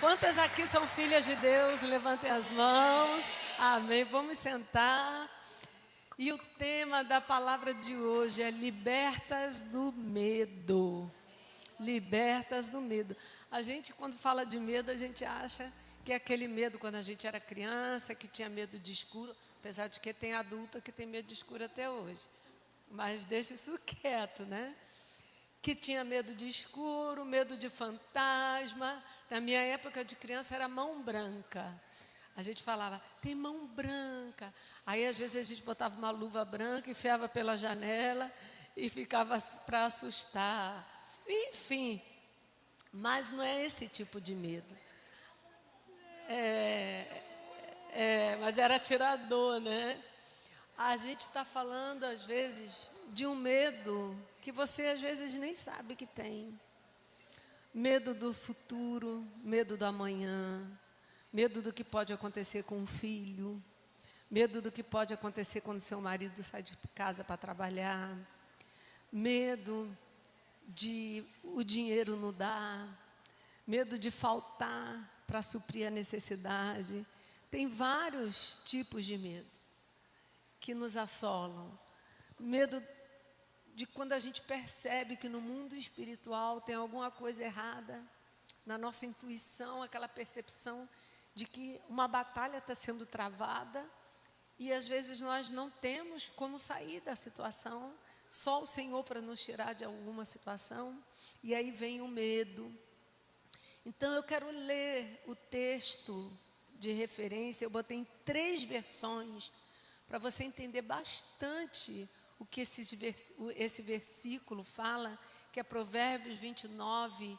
Quantas aqui são filhas de Deus? Levantem as mãos. Amém. Vamos sentar. E o tema da palavra de hoje é libertas do medo. Libertas do medo. A gente, quando fala de medo, a gente acha que é aquele medo quando a gente era criança, que tinha medo de escuro, apesar de que tem adulta que tem medo de escuro até hoje. Mas deixa isso quieto, né? Que tinha medo de escuro, medo de fantasma. Na minha época de criança era mão branca. A gente falava, tem mão branca. Aí às vezes a gente botava uma luva branca, enfiava pela janela e ficava para assustar. Enfim, mas não é esse tipo de medo. Mas era atirador, né? A gente está falando, às vezes, de um medo que você, às vezes, nem sabe que tem. Medo do futuro, medo do amanhã, medo do que pode acontecer com um filho, medo do que pode acontecer quando seu marido sai de casa para trabalhar, medo de o dinheiro não dar, medo de faltar para suprir a necessidade. Tem vários tipos de medo que nos assolam. Medo de quando a gente percebe que no mundo espiritual tem alguma coisa errada, na nossa intuição, aquela percepção de que uma batalha está sendo travada e às vezes nós não temos como sair da situação, só o Senhor para nos tirar de alguma situação, e aí vem o medo. Então eu quero ler o texto de referência, eu botei em 3 versões, para você entender bastante o que esse versículo fala, que é Provérbios 29,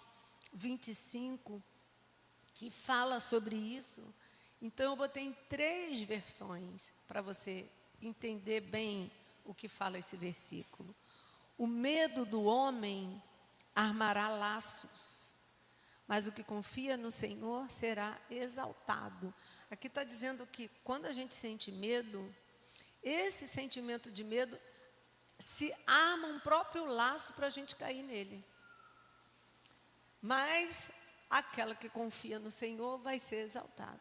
25, que fala sobre isso. Então, eu botei em 3 versões, para você entender bem o que fala esse versículo. O medo do homem armará laços, mas o que confia no Senhor será exaltado. Aqui está dizendo que quando a gente sente medo, esse sentimento de medo se arma um próprio laço para a gente cair nele. Mas aquela que confia no Senhor vai ser exaltada.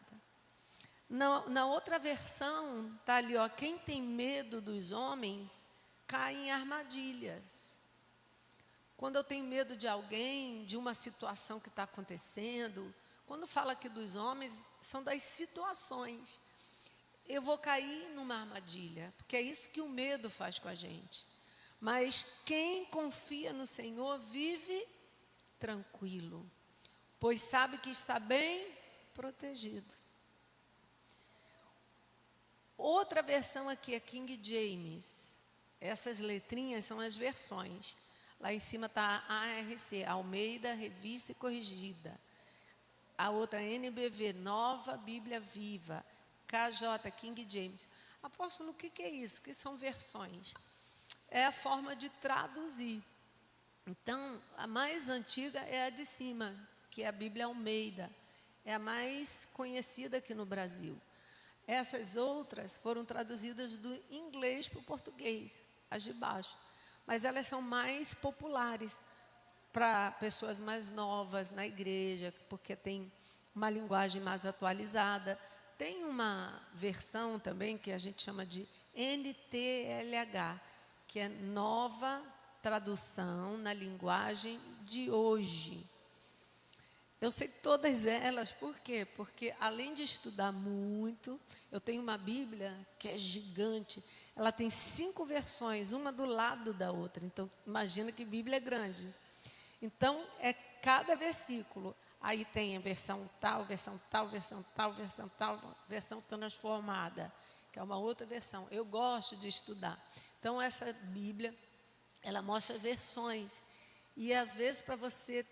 Na outra versão, está ali, ó, quem tem medo dos homens cai em armadilhas. Quando eu tenho medo de alguém, de uma situação que está acontecendo, quando fala aqui dos homens, são das situações. Eu vou cair numa armadilha, porque é isso que o medo faz com a gente. Mas quem confia no Senhor vive tranquilo, pois sabe que está bem protegido. Outra versão aqui é King James. Essas letrinhas são as versões. Lá em cima está a ARC, Almeida, Revista e Corrigida. A outra NBV, Nova Bíblia Viva. KJ, King James. Apóstolo, o que é isso? Que são versões? É a forma de traduzir. Então, a mais antiga é a de cima, que é a Bíblia Almeida. É a mais conhecida aqui no Brasil. Essas outras foram traduzidas do inglês para o português, as de baixo. Mas elas são mais populares para pessoas mais novas na igreja, porque tem uma linguagem mais atualizada. Tem uma versão também que a gente chama de NTLH, que é Nova Tradução na Linguagem de Hoje. Eu sei todas elas, por quê? Porque além de estudar muito, eu tenho uma Bíblia que é gigante. Ela tem 5 versões, uma do lado da outra. Então, imagina que Bíblia é grande. Então, é cada versículo. Aí tem a versão tal, versão tal, versão tal, versão tal, versão transformada, que é uma outra versão. Eu gosto de estudar. Então, essa Bíblia, ela mostra versões. E, às vezes, para você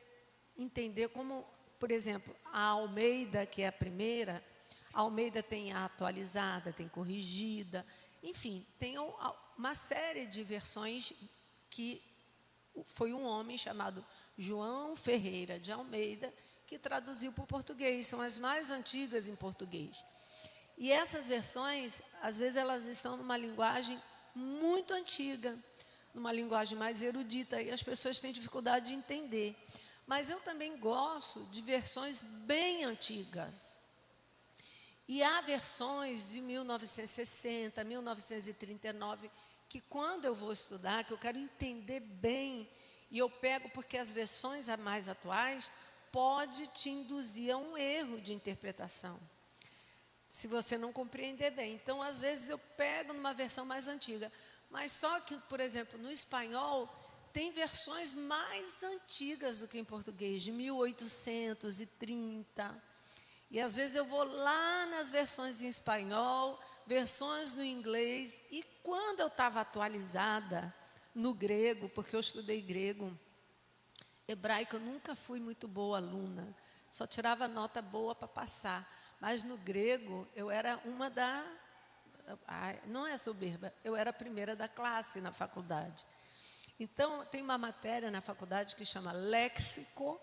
entender como, por exemplo, a Almeida, que é a primeira, a Almeida tem a atualizada, tem corrigida, enfim, tem uma série de versões que foi um homem chamado João Ferreira de Almeida que traduziu para o português, são as mais antigas em português. E essas versões, às vezes elas estão numa linguagem muito antiga, numa linguagem mais erudita, e as pessoas têm dificuldade de entender. Mas eu também gosto de versões bem antigas. E há versões de 1960, 1939, que quando eu vou estudar, que eu quero entender bem, e eu pego porque as versões mais atuais pode te induzir a um erro de interpretação, se você não compreender bem. Então, às vezes, eu pego numa versão mais antiga. Mas só que, por exemplo, no espanhol, tem versões mais antigas do que em português, de 1830. E às vezes eu vou lá nas versões em espanhol, versões no inglês, e quando eu estava atualizada no grego, porque eu estudei grego, hebraico eu nunca fui muito boa aluna, só tirava nota boa para passar, mas no grego eu era não é soberba, eu era a primeira da classe na faculdade. Então, tem uma matéria na faculdade que chama Léxico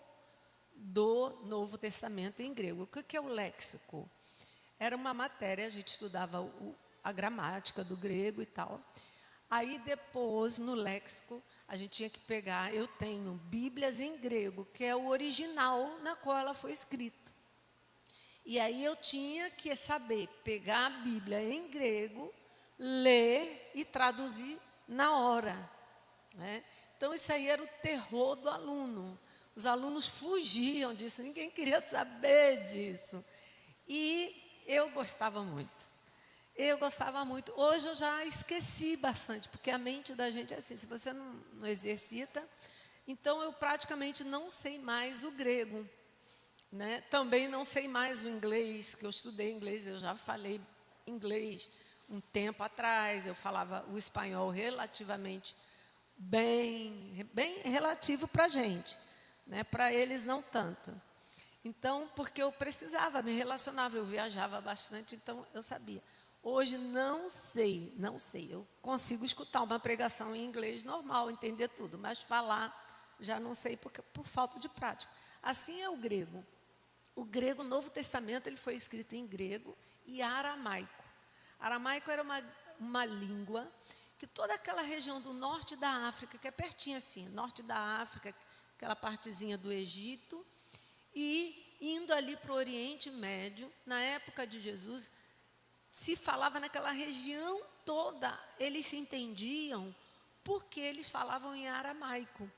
do Novo Testamento em grego. O que é o léxico? Era uma matéria, a gente estudava a gramática do grego e tal. Aí depois, no léxico, a gente tinha que pegar, eu tenho Bíblias em grego, que é o original na qual ela foi escrita. E aí eu tinha que saber pegar a Bíblia em grego, ler e traduzir na hora, né? Então, isso aí era o terror do aluno. Os alunos fugiam disso, ninguém queria saber disso. E eu gostava muito. Eu gostava muito. Hoje eu já esqueci bastante, porque a mente da gente é assim, se você não exercita. Então, eu praticamente não sei mais o grego, né? Também não sei mais o inglês, que eu estudei inglês, eu já falei inglês um tempo atrás. Eu falava o espanhol relativamente bem relativo para a gente, né? Para eles não tanto. Então, porque eu precisava, me relacionava, eu viajava bastante, então eu sabia. Hoje não sei. Eu consigo escutar uma pregação em inglês normal, entender tudo, mas falar já não sei por falta de prática. Assim é o grego. O grego, Novo Testamento, ele foi escrito em grego e aramaico. Aramaico era uma língua que toda aquela região do norte da África, que é pertinho assim, norte da África, aquela partezinha do Egito, e indo ali para o Oriente Médio, na época de Jesus, se falava naquela região toda, eles se entendiam porque eles falavam em aramaico,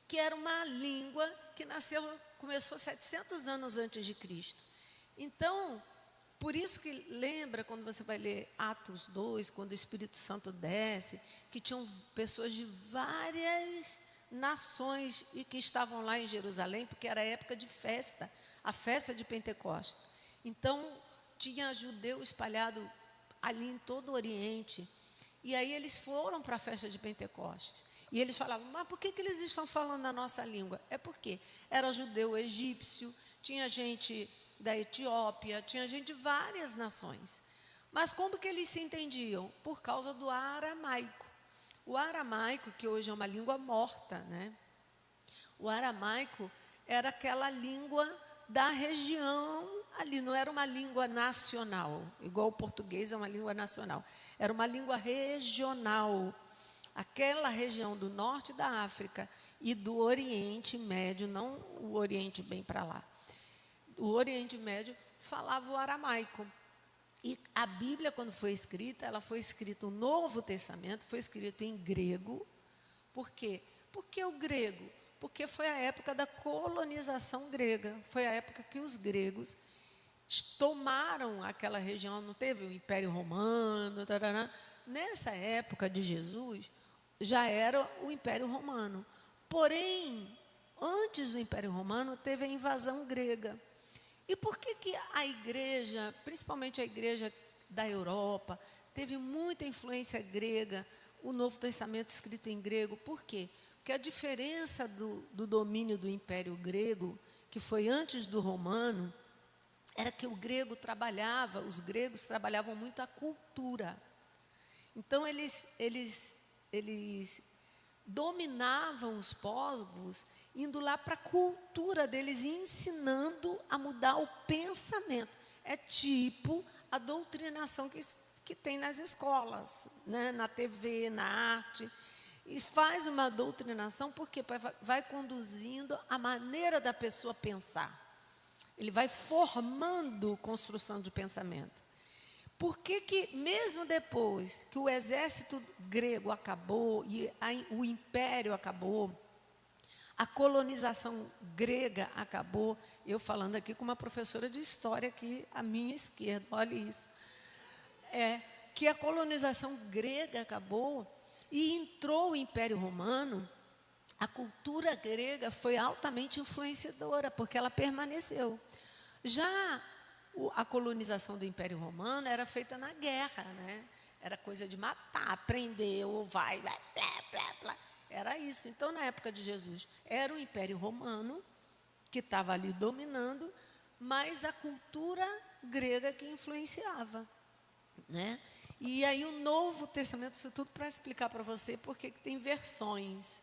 que era uma língua que começou 700 anos antes de Cristo. Então, por isso que lembra quando você vai ler Atos 2, quando o Espírito Santo desce, que tinham pessoas de várias nações e que estavam lá em Jerusalém, porque era época de festa, a festa de Pentecostes. Então, tinha judeu espalhado ali em todo o Oriente. E aí eles foram para a festa de Pentecostes. E eles falavam, mas por que eles estão falando a nossa língua? É porque era judeu egípcio, tinha gente da Etiópia, tinha gente de várias nações. Mas como que eles se entendiam? Por causa do aramaico. O aramaico, que hoje é uma língua morta, né? O aramaico era aquela língua da região ali, não era uma língua nacional, igual o português é uma língua nacional. Era uma língua regional. Aquela região do norte da África e do Oriente Médio, não o Oriente bem para lá. O Oriente Médio falava o aramaico. E a Bíblia, quando foi escrita, ela foi escrita, o Novo Testamento foi escrito em grego. Por quê? Porque o grego? Porque foi a época da colonização grega. Foi a época que os gregos tomaram aquela região, não teve o Império Romano, tarará. Nessa época de Jesus, já era o Império Romano. Porém, antes do Império Romano, teve a invasão grega. E por que a igreja, principalmente a igreja da Europa, teve muita influência grega, o Novo Testamento escrito em grego? Por quê? Porque a diferença do domínio do Império Grego, que foi antes do romano, era que os gregos trabalhavam muito a cultura. Então, eles dominavam os povos, indo lá para a cultura deles e ensinando a mudar o pensamento. É tipo a doutrinação que tem nas escolas, né? Na TV, na arte. e faz uma doutrinação, porque vai conduzindo a maneira da pessoa pensar. Ele vai formando construção de pensamento. Por que mesmo depois que o exército grego acabou e o império acabou, a colonização grega acabou, eu falando aqui com uma professora de história aqui à minha esquerda, olha isso, que a colonização grega acabou e entrou o Império Romano, a cultura grega foi altamente influenciadora, porque ela permaneceu. Já a colonização do Império Romano era feita na guerra, né? Era coisa de matar, prender, ou vai, blá, blá, blá. Era isso. Então, na época de Jesus, era o Império Romano que estava ali dominando, mas a cultura grega que influenciava, né? E aí o Novo Testamento, isso tudo para explicar para você porque que tem versões,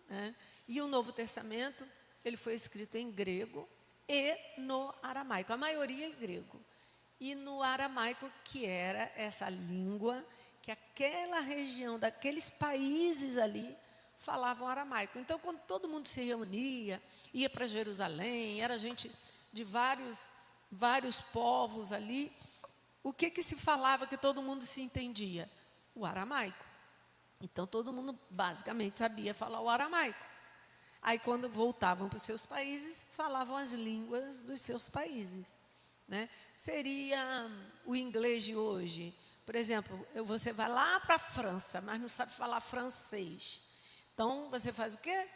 né? E o Novo Testamento, ele foi escrito em grego e no aramaico, a maioria em grego. E no aramaico, que era essa língua que aquela região, daqueles países ali, falavam aramaico. Então, quando todo mundo se reunia, ia para Jerusalém, era gente de vários povos ali, o que se falava que todo mundo se entendia? O aramaico. Então, todo mundo basicamente sabia falar o aramaico. Aí, quando voltavam para os seus países, falavam as línguas dos seus países, né? Seria o inglês de hoje. Por exemplo, você vai lá para a França, mas não sabe falar francês. Então, você faz o quê?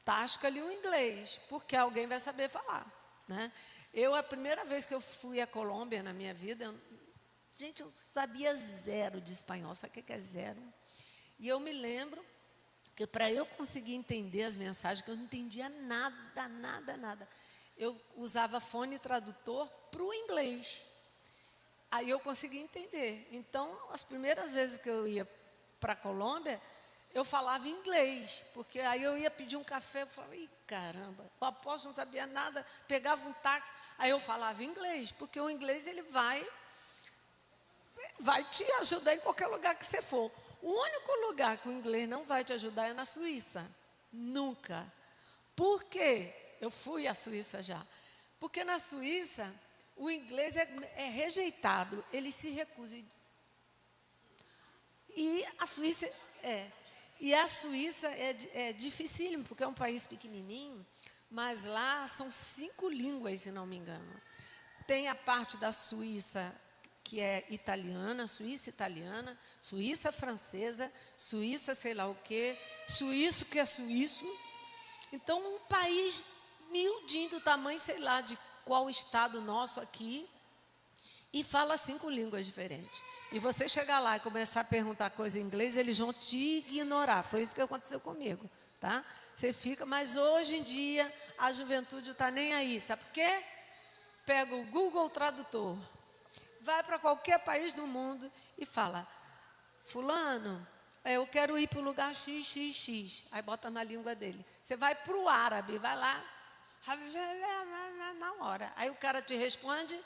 Tasca ali o inglês, porque alguém vai saber falar, né? A primeira vez que eu fui à Colômbia na minha vida, gente, eu sabia zero de espanhol. Sabe o que é zero? E eu me lembro que para eu conseguir entender as mensagens, que eu não entendia nada, eu usava fone tradutor para o inglês. Aí eu conseguia entender. Então, as primeiras vezes que eu ia para a Colômbia, eu falava inglês, porque aí eu ia pedir um café, eu falava, ih, caramba, o apóstolo não sabia nada, pegava um táxi, aí eu falava inglês, porque o inglês ele vai te ajudar em qualquer lugar que você for. O único lugar que o inglês não vai te ajudar é na Suíça. Nunca. Por quê? Eu fui à Suíça já. Porque na Suíça, o inglês é rejeitado, ele se recusa. E a Suíça é dificílimo, porque é um país pequenininho, mas lá são 5 línguas, se não me engano. Tem a parte da Suíça que é italiana, Suíça italiana, Suíça francesa, Suíça sei lá o quê, suíço que é suíço. Então, um país miudinho do tamanho, sei lá, de qual estado nosso aqui, e fala 5 línguas diferentes. E você chegar lá e começar a perguntar coisa em inglês, eles vão te ignorar. Foi isso que aconteceu comigo, tá? Você fica, mas hoje em dia a juventude não está nem aí. Sabe por quê? Pega o Google Tradutor, vai para qualquer país do mundo e fala, fulano, eu quero ir para o lugar XXX. Aí bota na língua dele. Você vai para o árabe, vai lá, na hora. Aí o cara te responde,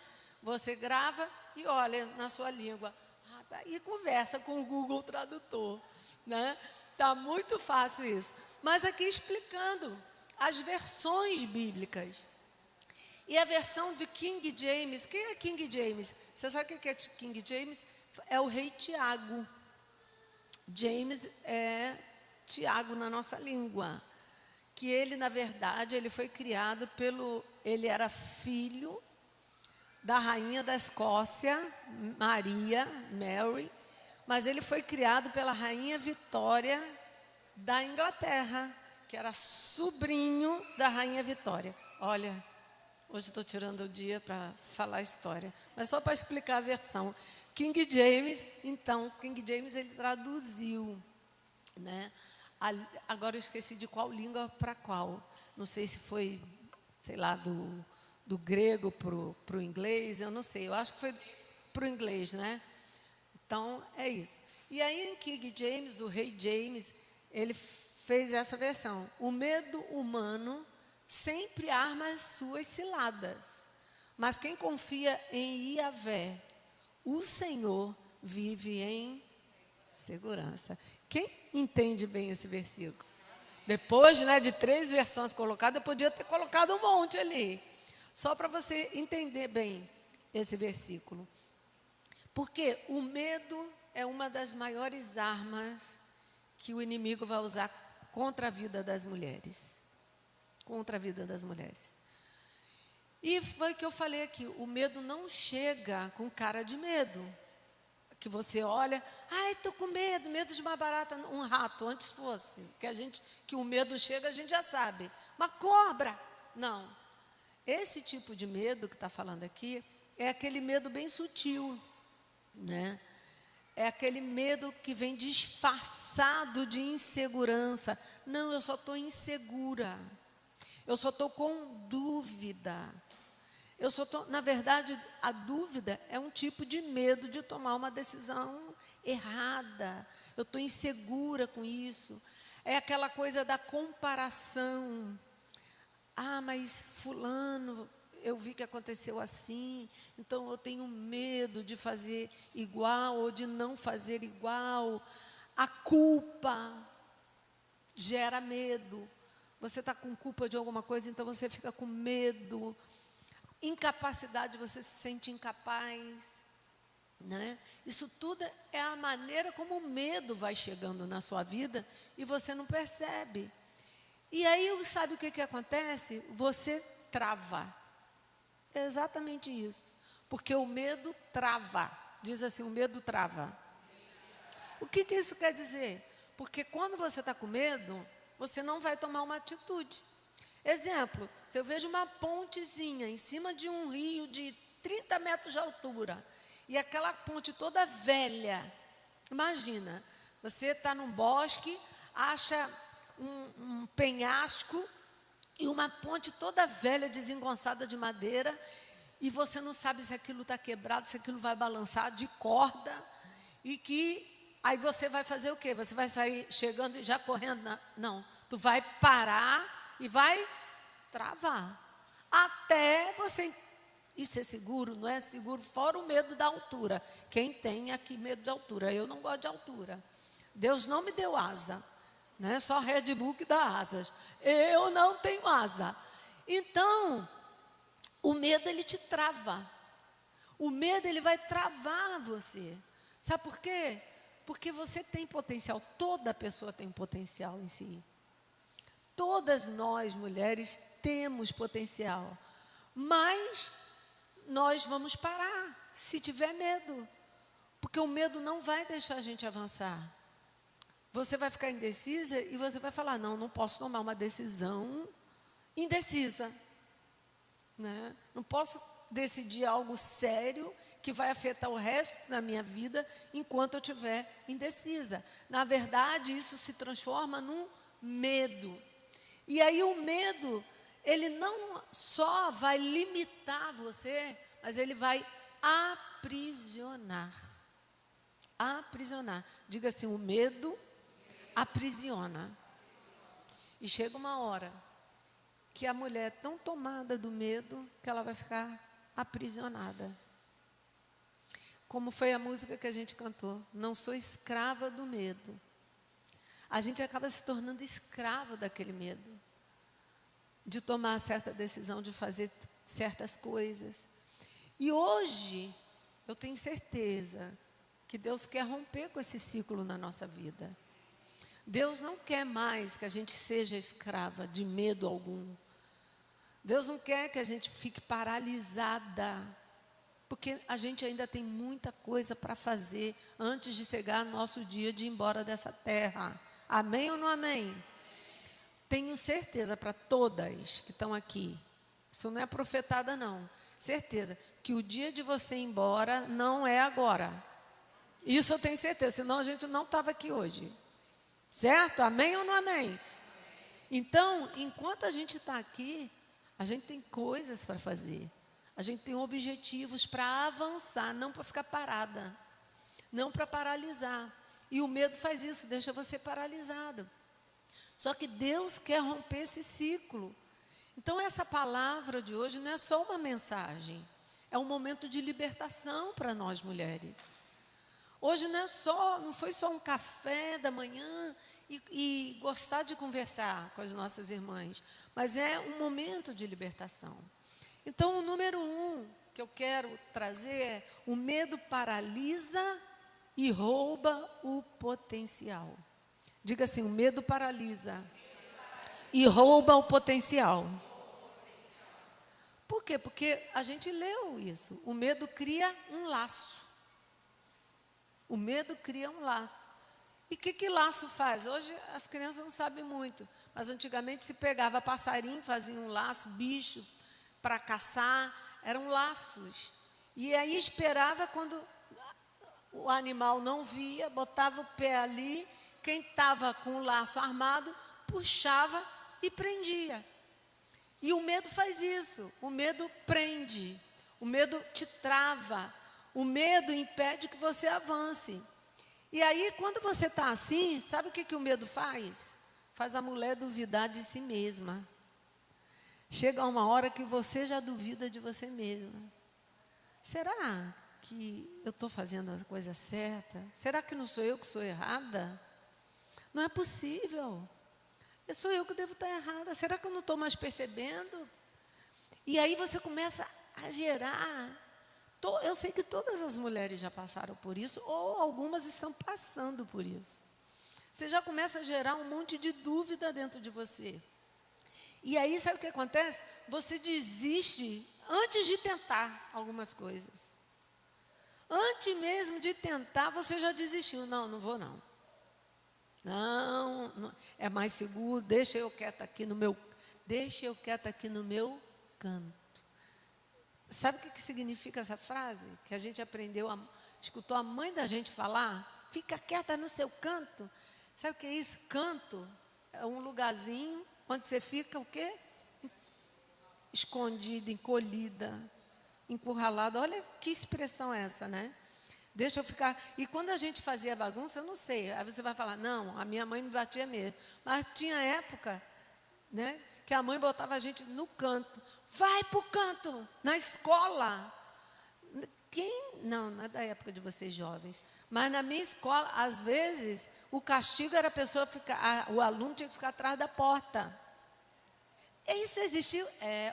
você grava e olha na sua língua. E conversa com o Google Tradutor, né? Tá muito fácil isso. Mas aqui explicando as versões bíblicas. E a versão de King James, quem é King James? Você sabe o que é King James? É o rei Tiago. James é Tiago na nossa língua. Que ele, na verdade, ele foi criado ele era filho da rainha da Escócia, Mary, mas ele foi criado pela rainha Vitória da Inglaterra, que era sobrinho da rainha Vitória. Olha, hoje estou tirando o dia para falar a história, mas só para explicar a versão. King James, então, King James ele traduziu, né? Agora eu esqueci de qual língua para qual. Não sei se foi, sei lá, do grego para o inglês, eu não sei. Eu acho que foi para o inglês, né? Então, é isso. E aí, em King James, o rei James, ele fez essa versão. O medo humano sempre arma as suas ciladas, mas quem confia em Yahvé, o Senhor, vive em segurança. Quem entende bem esse versículo? Depois, né, de 3 versões colocadas, eu podia ter colocado um monte ali. Só para você entender bem esse versículo. Porque o medo é uma das maiores armas que o inimigo vai usar contra a vida das mulheres. Contra a vida das mulheres. E foi o que eu falei aqui, o medo não chega com cara de medo. Que você olha, ai, estou com medo, medo de uma barata, um rato, antes fosse. Que o medo chega, a gente já sabe. Uma cobra. Não. Esse tipo de medo que está falando aqui é aquele medo bem sutil, né? É aquele medo que vem disfarçado de insegurança. Não, eu só estou insegura. Eu só estou com dúvida. Na verdade, a dúvida é um tipo de medo de tomar uma decisão errada. Eu estou insegura com isso. É aquela coisa da comparação. Ah, mas fulano, eu vi que aconteceu assim, então eu tenho medo de fazer igual ou de não fazer igual. A culpa gera medo. Você está com culpa de alguma coisa, então você fica com medo. Incapacidade, você se sente incapaz, né? Isso tudo é a maneira como o medo vai chegando na sua vida e você não percebe. E aí, sabe o que acontece? Você trava. É exatamente isso. Porque o medo trava. Diz assim, o medo trava. O que isso quer dizer? Porque quando você está com medo, você não vai tomar uma atitude. Exemplo, se eu vejo uma pontezinha em cima de um rio de 30 metros de altura, e aquela ponte toda velha, imagina, você está num bosque, acha um penhasco e uma ponte toda velha, desengonçada de madeira, e você não sabe se aquilo está quebrado, se aquilo vai balançar de corda, aí você vai fazer o quê? Você vai sair chegando e já correndo? Não, tu vai parar e vai travar. Até você... Isso é seguro? Não é seguro, fora o medo da altura. Quem tem aqui medo de altura? Eu não gosto de altura. Deus não me deu asa. Né? Só Red Bull que dá asas. Eu não tenho asa. Então, o medo, ele te trava. O medo, ele vai travar você. Sabe por quê? Porque você tem potencial. Toda pessoa tem potencial em si. Todas nós, mulheres, temos potencial. Mas nós vamos parar se tiver medo. Porque o medo não vai deixar a gente avançar. Você vai ficar indecisa e você vai falar, não posso tomar uma decisão indecisa. Né? Não posso decidir algo sério que vai afetar o resto da minha vida enquanto eu estiver indecisa. Na verdade, isso se transforma num medo. E aí o medo, ele não só vai limitar você, mas ele vai aprisionar. Aprisionar. Diga assim, o medo aprisiona. E chega uma hora que a mulher é tão tomada do medo que ela vai ficar aprisionada. Como foi a música que a gente cantou, não sou escrava do medo. A gente acaba se tornando escravo daquele medo, de tomar certa decisão, de fazer certas coisas. E hoje, eu tenho certeza que Deus quer romper com esse ciclo na nossa vida. Deus não quer mais que a gente seja escrava de medo algum. Deus não quer que a gente fique paralisada, porque a gente ainda tem muita coisa para fazer antes de chegar nosso dia de ir embora dessa terra. Amém ou não amém? Tenho certeza para todas que estão aqui, isso não é profetada não, certeza, que o dia de você ir embora não é agora. Isso eu tenho certeza, senão a gente não estava aqui hoje. Certo? Amém ou não amém? Então, enquanto a gente está aqui, a gente tem coisas para fazer. A gente tem objetivos para avançar, não para ficar parada. Não para paralisar. E o medo faz isso, deixa você paralisado. Só que Deus quer romper esse ciclo. Então, essa palavra de hoje não é só uma mensagem. É um momento de libertação para nós mulheres. Hoje não foi só um café da manhã e gostar de conversar com as nossas irmãs, mas é um momento de libertação. Então, o número 1 que eu quero trazer é: o medo paralisa e rouba o potencial. Diga assim: o medo paralisa e rouba o potencial. Por quê? Porque a gente leu isso. O medo cria um laço. O medo cria um laço. E o que laço faz? Hoje as crianças não sabem muito, mas antigamente se pegava passarinho, fazia um laço, bicho, para caçar, eram laços. E aí esperava quando o animal não via, botava o pé ali, quem estava com o laço armado, puxava e prendia. E o medo faz isso, o medo prende, o medo te trava, o medo impede que você avance. E aí, quando você está assim, sabe o que o medo faz? Faz a mulher duvidar de si mesma. Chega uma hora que você já duvida de você mesma. Será que eu estou fazendo a coisa certa? Será que não sou eu que sou errada? Não é possível. Sou eu que devo estar errada. Será que eu não estou mais percebendo? E aí você começa a gerar. Eu sei que todas as mulheres já passaram por isso, ou algumas estão passando por isso. Você já começa a gerar um monte de dúvida dentro de você. E aí, sabe o que acontece? Você desiste antes de tentar algumas coisas. Antes mesmo de tentar, você já desistiu. Não vou não. Não, é mais seguro, deixa eu quieta aqui no meu canto. Sabe o que significa essa frase? Que a gente escutou a mãe da gente falar? Fica quieta no seu canto. Sabe o que é isso? Canto é um lugarzinho onde você fica o quê? Escondida, encolhida, encurralada. Olha que expressão é essa, né? Deixa eu ficar. E quando a gente fazia bagunça, eu não sei. Aí você vai falar: não, a minha mãe me batia mesmo. Mas tinha época, né, que a mãe botava a gente no canto. Vai para o canto, na escola. Não é da época de vocês jovens. Mas na minha escola, às vezes, o castigo era a pessoa ficar, o aluno tinha que ficar atrás da porta. Isso existiu.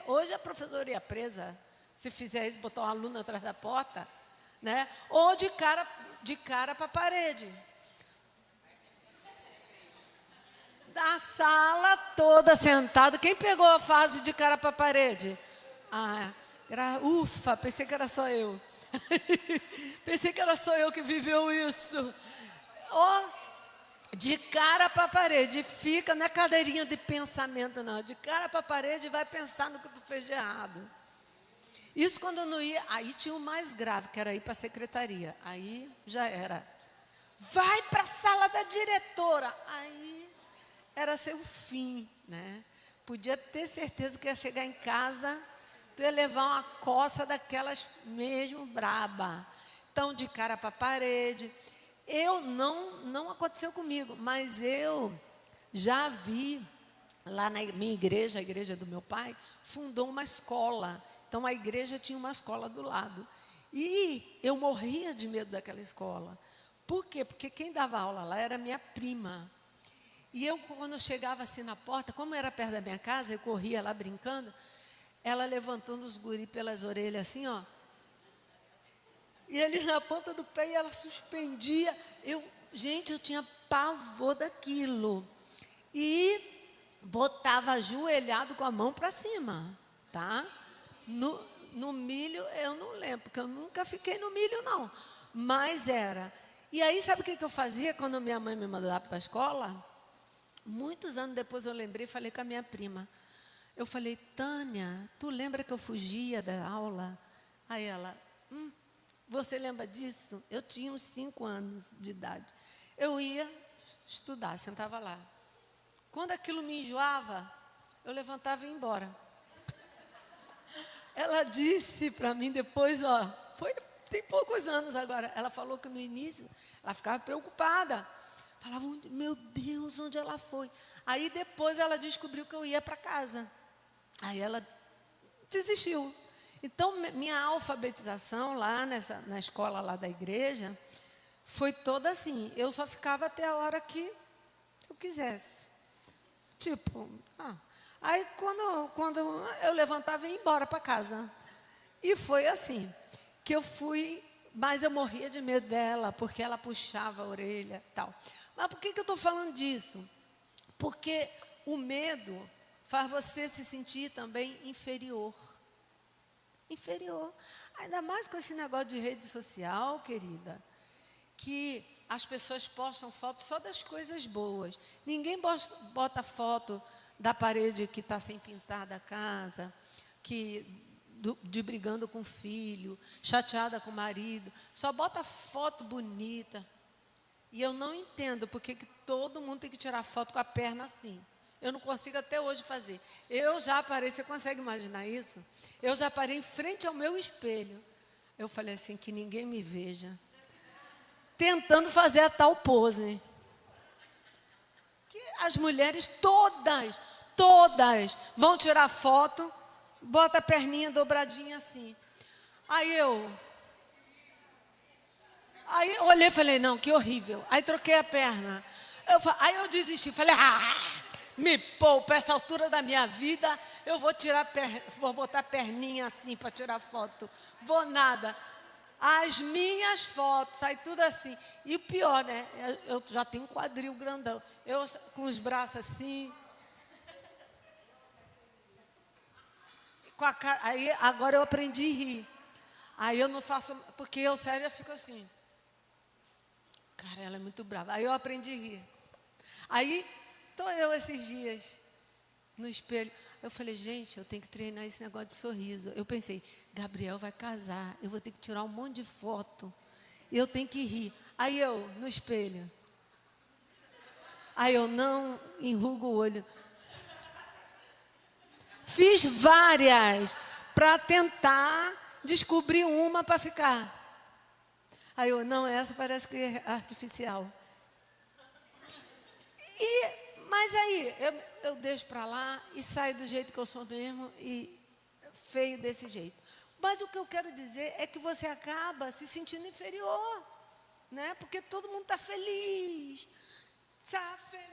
Hoje a professora ia presa. Se fizer isso, botar um aluno atrás da porta. Né? Ou de cara para a parede. Da sala toda sentada. Quem pegou a fase de cara para a parede? Ufa, pensei que era só eu. Pensei que era só eu que viveu isso. De cara para a parede. Fica, não é cadeirinha de pensamento, não. De cara para a parede e vai pensar no que tu fez de errado. Isso quando eu não ia, aí tinha o mais grave, que era ir para a secretaria. Aí já era. Vai para a sala da diretora. Aí era seu fim, né? Podia ter certeza que ia chegar em casa, tu ia levar uma coça daquelas mesmo braba. Então, de cara para a parede. Não aconteceu comigo, mas eu já vi lá na minha igreja, a igreja do meu pai, fundou uma escola. Então, a igreja tinha uma escola do lado. E eu morria de medo daquela escola. Por quê? Porque quem dava aula lá era minha prima. E eu, quando eu chegava assim na porta, como era perto da minha casa, eu corria lá brincando, ela levantando os guri pelas orelhas assim, ó. E eles na ponta do pé, e ela suspendia. Gente, eu tinha pavor daquilo. E botava ajoelhado com a mão para cima, tá? No milho, eu não lembro, porque eu nunca fiquei no milho, não. Mas era. E aí, sabe o que eu fazia quando minha mãe me mandava para a escola? Muitos anos depois eu lembrei e falei com a minha prima. Eu falei: Tânia, tu lembra que eu fugia da aula? Aí ela: você lembra disso? Eu tinha uns 5 anos de idade. Eu ia estudar, sentava lá. Quando aquilo me enjoava, eu levantava e ia embora. Ela disse para mim depois, tem poucos anos agora, ela falou que no início ela ficava preocupada. Falava: meu Deus, onde ela foi? Aí depois ela descobriu que eu ia para casa. Aí ela desistiu. Então, minha alfabetização lá na escola lá da igreja foi toda assim. Eu só ficava até a hora que eu quisesse. Tipo, aí quando eu levantava e ia embora para casa. E foi assim, que eu fui, mas eu morria de medo dela, porque ela puxava a orelha e tal. Mas por que eu estou falando disso? Porque o medo faz você se sentir também inferior. Inferior. Ainda mais com esse negócio de rede social, querida, que as pessoas postam foto só das coisas boas. Ninguém bota foto da parede que está sem pintar da casa, de brigando com o filho, chateada com o marido. Só bota foto bonita. E eu não entendo porque que todo mundo tem que tirar foto com a perna assim. Eu não consigo até hoje fazer. Eu já parei, você consegue imaginar isso? Eu já parei em frente ao meu espelho. Eu falei assim, que ninguém me veja. Tentando fazer a tal pose. Que as mulheres todas vão tirar foto, bota a perninha dobradinha assim. Aí eu olhei e falei, não, que horrível. Aí troquei a perna. Aí eu desisti, falei, me poupa, essa altura da minha vida, eu vou botar a perninha assim para tirar foto. Vou nada. As minhas fotos, sai tudo assim. E o pior, né? Eu já tenho um quadril grandão. Eu com os braços assim. Com a cara, aí agora eu aprendi a rir. Aí eu não faço, porque eu sério eu fico assim. Cara, ela é muito brava. Aí eu aprendi a rir. Aí estou eu esses dias no espelho. Eu falei, gente, eu tenho que treinar esse negócio de sorriso. Eu pensei, Gabriel vai casar, eu vou ter que tirar um monte de foto. E eu tenho que rir. Aí eu, no espelho. Aí eu não enrugo o olho. Fiz várias para tentar descobrir uma para ficar. Aí eu, não, essa parece que é artificial. Mas aí, eu deixo para lá e saio do jeito que eu sou mesmo e feio desse jeito. Mas o que eu quero dizer é que você acaba se sentindo inferior, né? Porque todo mundo está feliz. Está feliz.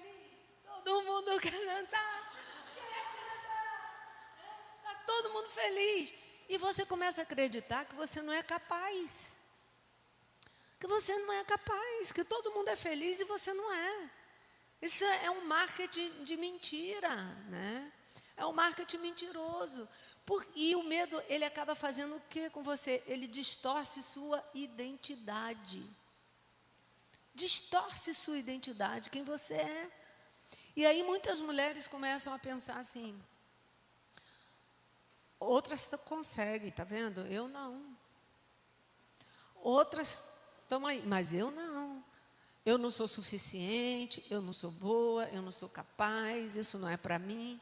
Todo mundo quer cantar. Está todo mundo feliz. E você começa a acreditar que você não é capaz. Que você não é capaz. Que todo mundo é feliz e você não é. Isso é um marketing de mentira, né? É um marketing mentiroso. E o medo, ele acaba fazendo o que com você? Ele distorce sua identidade. Distorce sua identidade, quem você é. E aí muitas mulheres começam a pensar assim, outras conseguem, tá vendo? Eu não. Outras estão aí, mas eu não. Eu não sou suficiente, eu não sou boa, eu não sou capaz, isso não é para mim.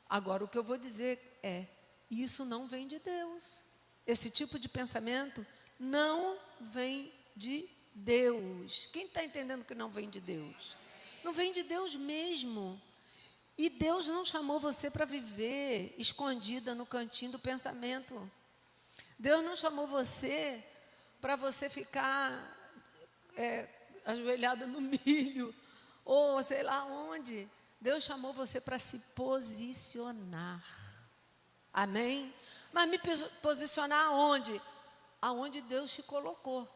Agora, o que eu vou dizer é, isso não vem de Deus. Esse tipo de pensamento não vem de Deus. Quem está entendendo que não vem de Deus? Não vem de Deus mesmo. E Deus não chamou você para viver escondida no cantinho do pensamento. Deus não chamou você para você ficar ajoelhada no milho, ou sei lá onde. Deus chamou você para se posicionar. Amém? Mas me posicionar aonde? Aonde Deus te colocou.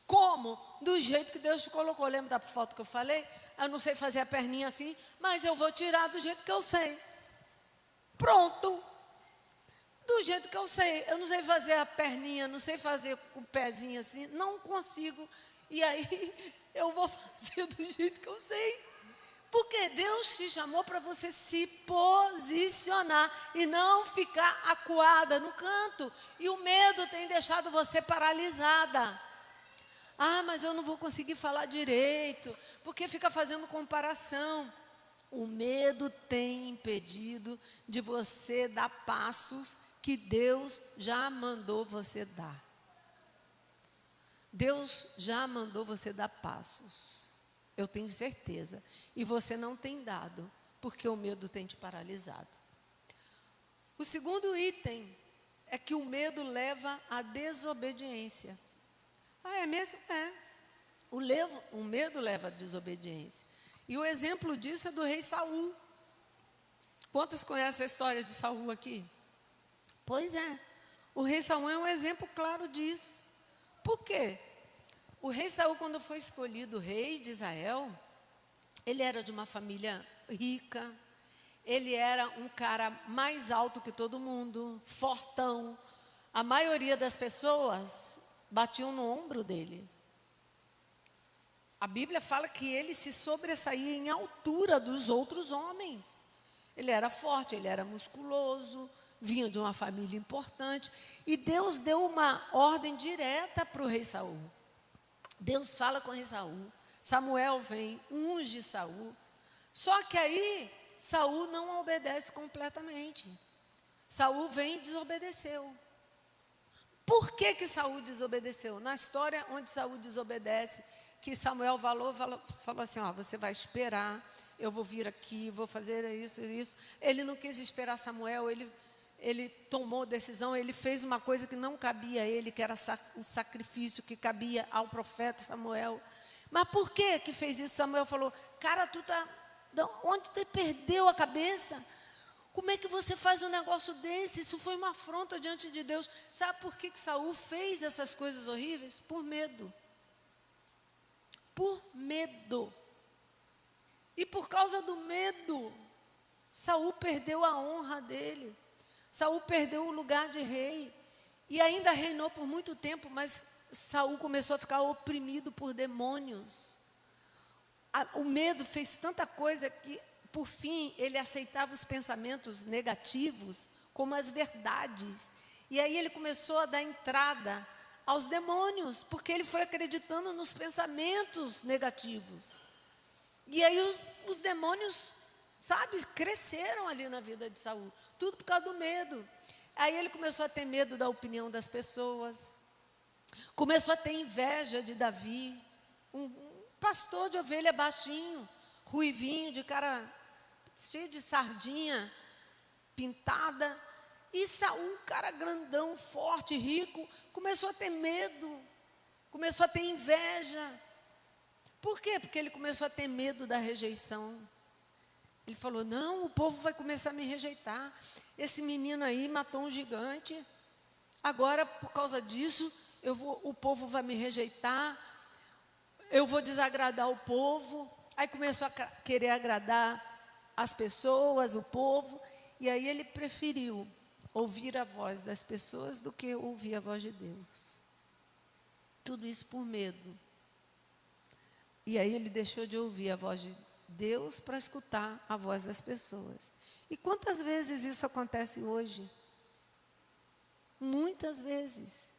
Como? Do jeito que Deus te colocou. Lembra da foto que eu falei? Eu não sei fazer a perninha assim, mas eu vou tirar do jeito que eu sei. Pronto. Do jeito que eu sei. Eu não sei fazer a perninha, não sei fazer o pezinho assim, não consigo. E aí, eu vou fazer do jeito que eu sei. Porque Deus te chamou para você se posicionar e não ficar acuada no canto. E o medo tem deixado você paralisada. Mas eu não vou conseguir falar direito, porque fica fazendo comparação. O medo tem impedido de você dar passos que Deus já mandou você dar. Deus já mandou você dar passos, eu tenho certeza. E você não tem dado, porque o medo tem te paralisado. O segundo item é que o medo leva à desobediência. É mesmo? É. O medo leva à desobediência. E o exemplo disso é do rei Saul. Quantos conhecem a história de Saul aqui? Pois é, o rei Saul é um exemplo claro disso. Por quê? O rei Saul, quando foi escolhido rei de Israel, ele era de uma família rica, ele era um cara mais alto que todo mundo, fortão. A maioria das pessoas batiam no ombro dele. A Bíblia fala que ele se sobressaía em altura dos outros homens. Ele era forte, ele era musculoso, vinha de uma família importante. E Deus deu uma ordem direta para o rei Saul. Deus fala com o rei Saul. Samuel vem, unge Saul. Só que aí, Saul não obedece completamente. Saul vem e desobedeceu. Por que Saul desobedeceu? Na história onde Saul desobedece, que Samuel falou assim, ó, você vai esperar, eu vou vir aqui, vou fazer isso e isso. Ele não quis esperar Samuel, ele tomou decisão, ele fez uma coisa que não cabia a ele, que era o sacrifício que cabia ao profeta Samuel. Mas por que fez isso? Samuel falou, cara, onde você perdeu a cabeça? Como é que você faz um negócio desse? Isso foi uma afronta diante de Deus. Sabe por que Saul fez essas coisas horríveis? Por medo. Por medo. E por causa do medo, Saul perdeu a honra dele. Saul perdeu o lugar de rei. E ainda reinou por muito tempo, mas Saul começou a ficar oprimido por demônios. O medo fez tanta coisa que, por fim, ele aceitava os pensamentos negativos como as verdades. E aí ele começou a dar entrada aos demônios, porque ele foi acreditando nos pensamentos negativos. E aí os demônios, sabe, cresceram ali na vida de Saul. Tudo por causa do medo. Aí ele começou a ter medo da opinião das pessoas. Começou a ter inveja de Davi, um pastor de ovelha baixinho, ruivinho, de cara cheio de sardinha pintada. E Saul, cara grandão, forte, rico, começou a ter medo, começou a ter inveja. Por quê? Porque ele começou a ter medo da rejeição. Ele falou, não, o povo vai começar a me rejeitar. Esse menino aí matou um gigante. Agora, por causa disso, o povo vai me rejeitar. Eu vou desagradar o povo. Aí começou a querer agradar as pessoas, o povo. E aí ele preferiu ouvir a voz das pessoas do que ouvir a voz de Deus. Tudo isso por medo. E aí ele deixou de ouvir a voz de Deus para escutar a voz das pessoas. E quantas vezes isso acontece hoje? Muitas vezes.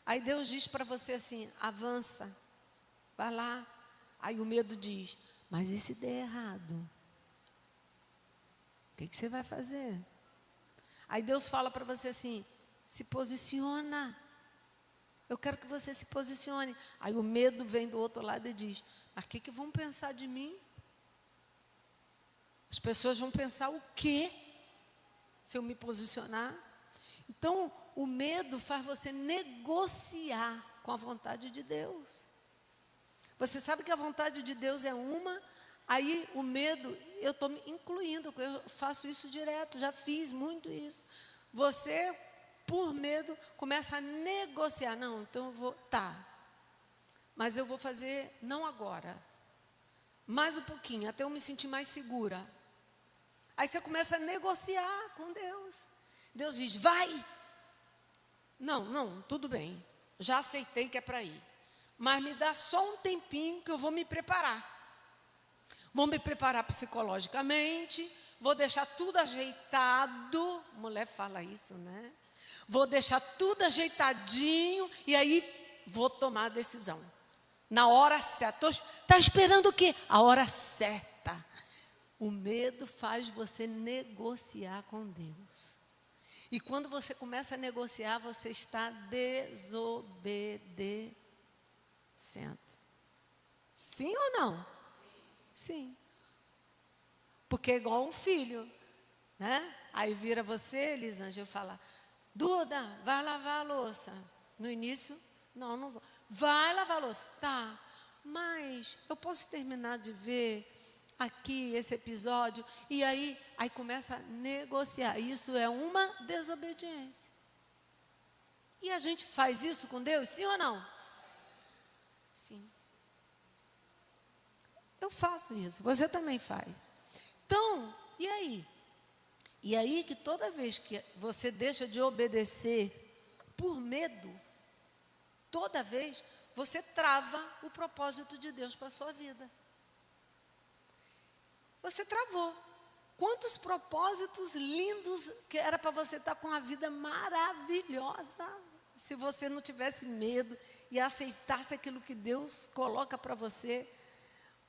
Aí Deus diz para você assim, avança, vai lá. Aí o medo diz, mas e se der errado? O que você vai fazer? Aí Deus fala para você assim, se posiciona. Eu quero que você se posicione. Aí o medo vem do outro lado e diz, mas o que vão pensar de mim? As pessoas vão pensar o quê? Se eu me posicionar? Então, o medo faz você negociar com a vontade de Deus. Você sabe que a vontade de Deus é uma, aí o medo, eu estou me incluindo, eu faço isso direto, já fiz muito isso. Você, por medo, começa a negociar. Não, então eu vou, mas eu vou fazer não agora, mais um pouquinho, até eu me sentir mais segura. Aí você começa a negociar com Deus. Deus diz, vai. Não, tudo bem, já aceitei que é para ir. Mas me dá só um tempinho que eu vou me preparar. Vou me preparar psicologicamente, vou deixar tudo ajeitado. Mulher fala isso, né? Vou deixar tudo ajeitadinho e aí vou tomar a decisão. Na hora certa. Está esperando o quê? A hora certa. O medo faz você negociar com Deus. E quando você começa a negociar, você está desobedecendo. Sim ou não? Sim. Porque é igual um filho, né? Aí vira você, Elisângela, e fala, Duda, vai lavar a louça. No início, não vou. Vai lavar a louça. Tá. mas eu posso terminar de ver aqui esse episódio, e aí começa a negociar. Isso é uma desobediência. E a gente faz isso com Deus, sim ou não? Sim. Eu faço isso, você também faz. Então, e aí? E aí que toda vez que você deixa de obedecer por medo, toda vez você trava o propósito de Deus para a sua vida. Você travou. Quantos propósitos lindos que era para você estar com a vida maravilhosa, se você não tivesse medo e aceitasse aquilo que Deus coloca para você.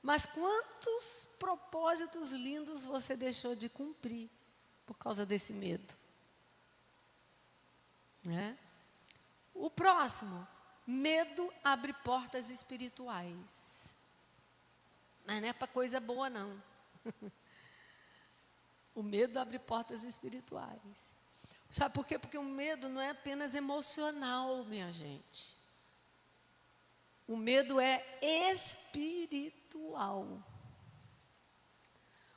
Mas quantos propósitos lindos você deixou de cumprir por causa desse medo? Né? O próximo, medo abre portas espirituais. Mas não é para coisa boa, não. O medo abre portas espirituais. Sabe por quê? Porque o medo não é apenas emocional, minha gente. O medo é espiritual.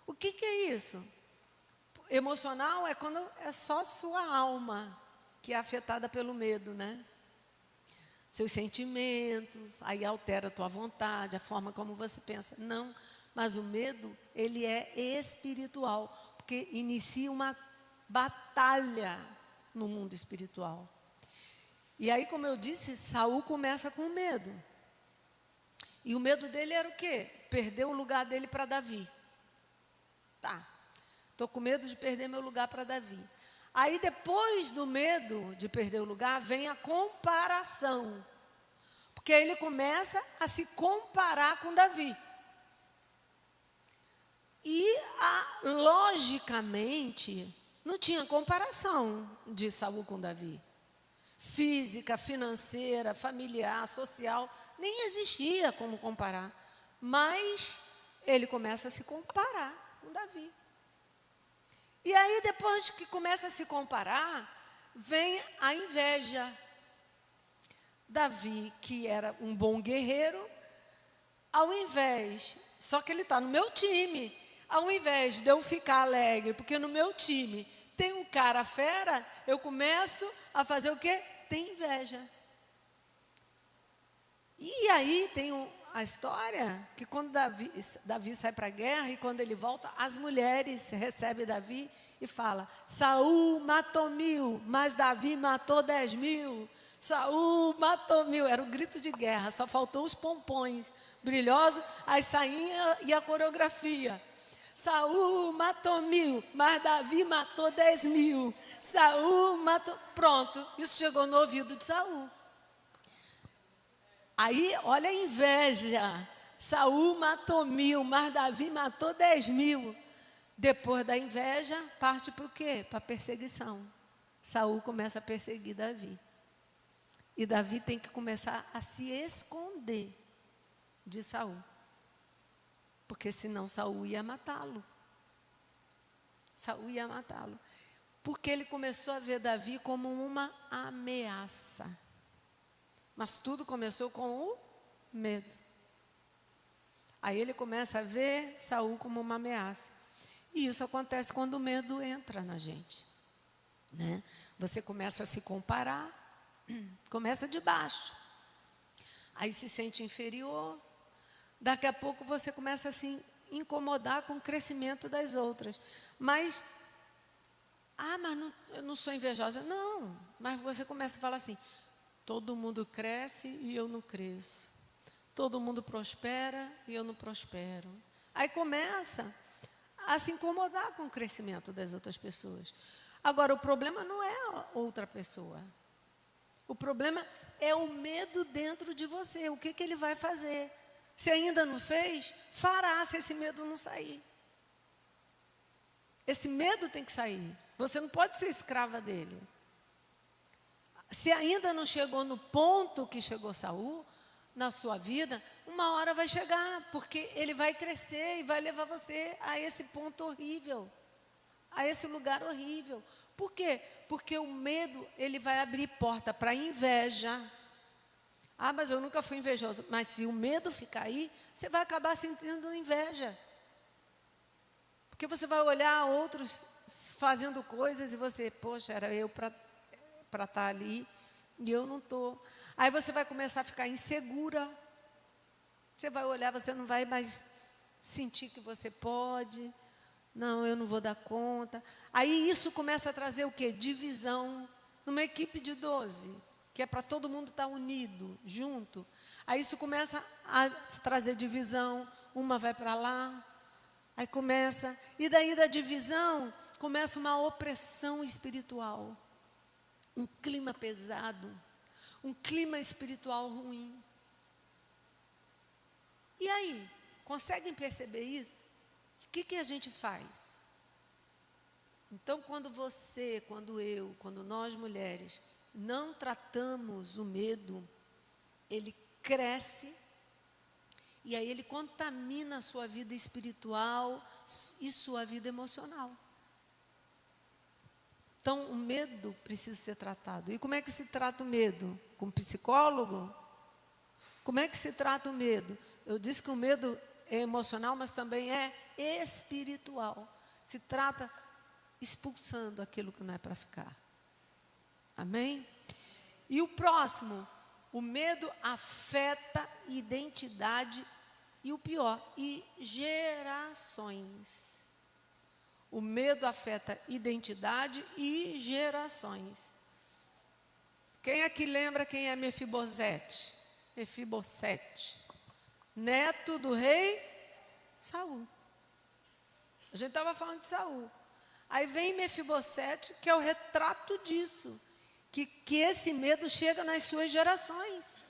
O que é isso? Emocional é quando é só sua alma que é afetada pelo medo, né? Seus sentimentos, aí altera a tua vontade, a forma como você pensa. Não, mas o medo, ele é espiritual, porque inicia uma batalha no mundo espiritual. E aí, como eu disse, Saul começa com medo. E o medo dele era o quê? Perder o lugar dele para Davi. Tá, estou com medo de perder meu lugar para Davi. Aí depois do medo de perder o lugar, vem a comparação. Porque aí ele começa a se comparar com Davi. E logicamente, não tinha comparação de Saul com Davi. Física, financeira, familiar, social, nem existia como comparar. Mas ele começa a se comparar com Davi. E aí, depois que começa a se comparar, vem a inveja. Davi, que era um bom guerreiro, ao invés, só que ele está no meu time, ao invés de eu ficar alegre, porque no meu time tem um cara fera, eu começo a fazer o quê? Tem inveja. E aí tem a história que quando Davi sai para a guerra e quando ele volta, as mulheres recebem Davi e falam: Saul matou 1000, mas Davi matou 10.000. Saul matou 1000, era o grito de guerra, só faltou os pompons brilhosos, as sainhas e a coreografia. Saul matou 1000, mas Davi matou 10.000. Saul matou, pronto, isso chegou no ouvido de Saul. Aí, olha a inveja. Saul matou 1000, mas Davi matou 10.000. Depois da inveja, parte para o quê? Para a perseguição. Saul começa a perseguir Davi. E Davi tem que começar a se esconder de Saul. Porque senão Saul ia matá-lo. Saul ia matá-lo. Porque ele começou a ver Davi como uma ameaça. Mas tudo começou com o medo. Aí ele começa a ver Saul como uma ameaça. E isso acontece quando o medo entra na gente, né? Você começa a se comparar, começa de baixo. Aí se sente inferior. Daqui a pouco você começa a se incomodar com o crescimento das outras. Mas, mas não, eu não sou invejosa. Não, mas você começa a falar assim: todo mundo cresce e eu não cresço. Todo mundo prospera e eu não prospero. Aí começa a se incomodar com o crescimento das outras pessoas. Agora, o problema não é a outra pessoa. O problema é o medo dentro de você. O que ele vai fazer? Se ainda não fez, fará se esse medo não sair. Esse medo tem que sair. Você não pode ser escrava dele. Se ainda não chegou no ponto que chegou Saul na sua vida, uma hora vai chegar, porque ele vai crescer e vai levar você a esse ponto horrível, a esse lugar horrível. Por quê? Porque o medo, ele vai abrir porta para inveja, Ah, mas eu nunca fui invejoso. Mas se o medo ficar aí, você vai acabar sentindo inveja. Porque você vai olhar outros fazendo coisas e você, poxa, era eu para estar ali e eu não estou. Aí você vai começar a ficar insegura. Você vai olhar, você não vai mais sentir que você pode. Não, eu não vou dar conta. Aí isso começa a trazer o quê? Divisão. Numa equipe de 12, que é para todo mundo estar unido, junto. Aí isso começa a trazer divisão. Uma vai para lá. Aí começa, e daí da divisão, começa uma opressão espiritual. Um clima pesado, um clima espiritual ruim. E aí, conseguem perceber isso? O que a gente faz? Então, quando você, quando eu, quando nós mulheres, não tratamos o medo, ele cresce. E aí ele contamina a sua vida espiritual e sua vida emocional. Então, o medo precisa ser tratado. E como é que se trata o medo? Com psicólogo? Como é que se trata o medo? Eu disse que o medo é emocional, mas também é espiritual. Se trata expulsando aquilo que não é para ficar. Amém? E o próximo, o medo afeta identidade e o pior, e gerações. O medo afeta identidade e gerações. Quem aqui lembra quem é Mefibosete? Mefibosete, neto do rei Saul. A gente estava falando de Saul. Aí vem Mefibosete, que é o retrato disso. Que esse medo chega nas suas gerações.